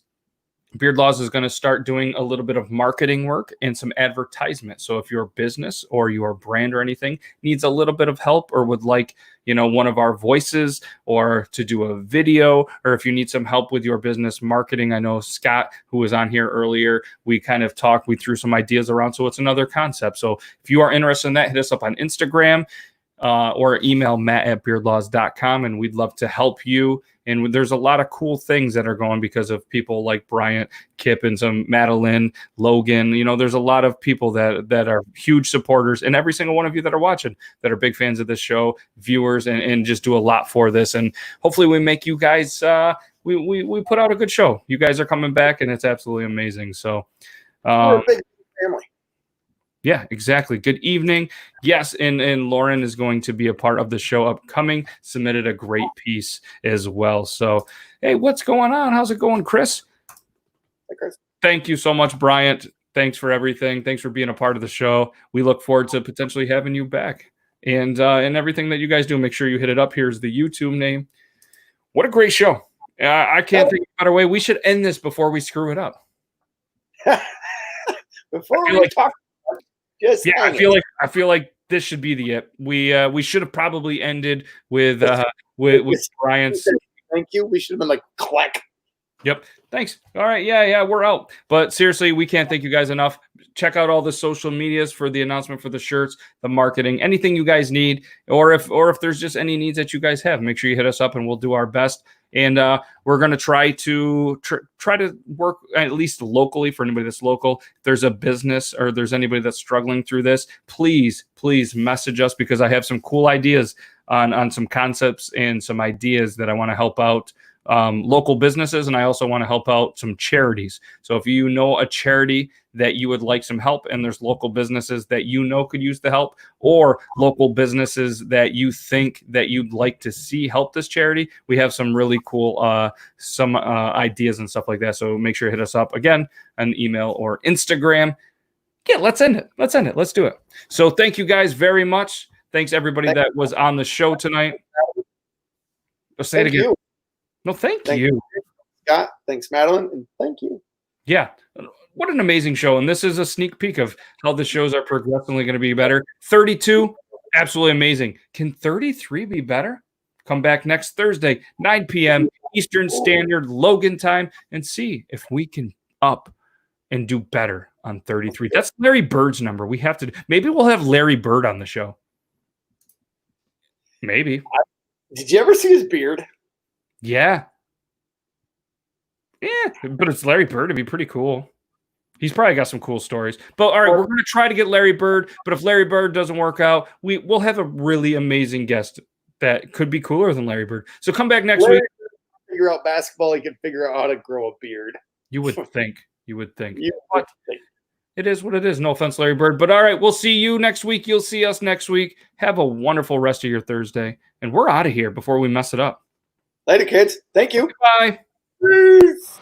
Beard Laws is going to start doing a little bit of marketing work and some advertisement. So if your business or your brand or anything needs a little bit of help, or would like, one of our voices, or to do a video, or if you need some help with your business marketing, I know Scott, who was on here earlier, we kind of talked, we threw some ideas around. So it's another concept. So if you are interested in that, hit us up on Instagram. or email matt@beardlaws.com, and we'd love to help you. And there's a lot of cool things that are going because of people like Bryant, Kip, and some Madeline, Logan. You know, there's a lot of people that are huge supporters, and every single one of you that are watching that are big fans of this show, viewers, and just do a lot for this. And hopefully we make you guys, we put out a good show. You guys are coming back, and it's absolutely amazing. So We're a big family. yeah, exactly. Good evening. Yes, and Lauren is going to be a part of the show upcoming. Submitted a great piece as well. So, hey, what's going on? How's it going, Chris? Hey, Chris. Thank you so much, Bryant. Thanks for everything. Thanks for being a part of the show. We look forward to potentially having you back. And everything that you guys do, make sure you hit it up. Here's the YouTube name. What a great show. I can't think of a better way. We should end this before we screw it up. Before we talk. Just yeah, I feel like this should be the it. We should have probably ended with Bryant's. Thank you. We should have been like clack. Yep. Thanks. All right. Yeah, we're out. But seriously, we can't thank you guys enough. Check out all the social medias for the announcement for the shirts, the marketing, anything you guys need, or if there's just any needs that you guys have, make sure you hit us up and we'll do our best. And we're going to try to work at least locally for anybody that's local. If there's a business or there's anybody that's struggling through this, please message us, because I have some cool ideas on some concepts and some ideas that I want to help out local businesses, and I also want to help out some charities. So if you know a charity that you would like some help, and there's local businesses that you know could use the help, or local businesses that you think that you'd like to see help this charity, we have some really cool ideas and stuff like that. So make sure you hit us up again on email or Instagram. Yeah, let's end it. Let's do it. So thank you guys very much. Thanks everybody that was on the show tonight. Let's say it again. You. No, thank you. Scott. Thanks, Madeline. And thank you. Yeah. What an amazing show. And this is a sneak peek of how the shows are progressively going to be better. 32, absolutely amazing. Can 33 be better? Come back next Thursday, 9 p.m. Eastern Standard Logan time, and see if we can up and do better on 33. That's Larry Bird's number. We have to. Maybe we'll have Larry Bird on the show. Maybe. Did you ever see his beard? Yeah. Yeah, but it's Larry Bird. It'd be pretty cool. He's probably got some cool stories. But all right, we're going to try to get Larry Bird. But if Larry Bird doesn't work out, we'll have a really amazing guest that could be cooler than Larry Bird. So come back next week. Figure out basketball. He can figure out how to grow a beard. You would think. But it is what it is. No offense, Larry Bird. But all right, we'll see you next week. You'll see us next week. Have a wonderful rest of your Thursday. And we're out of here before we mess it up. Later, kids. Thank you. Bye. Peace.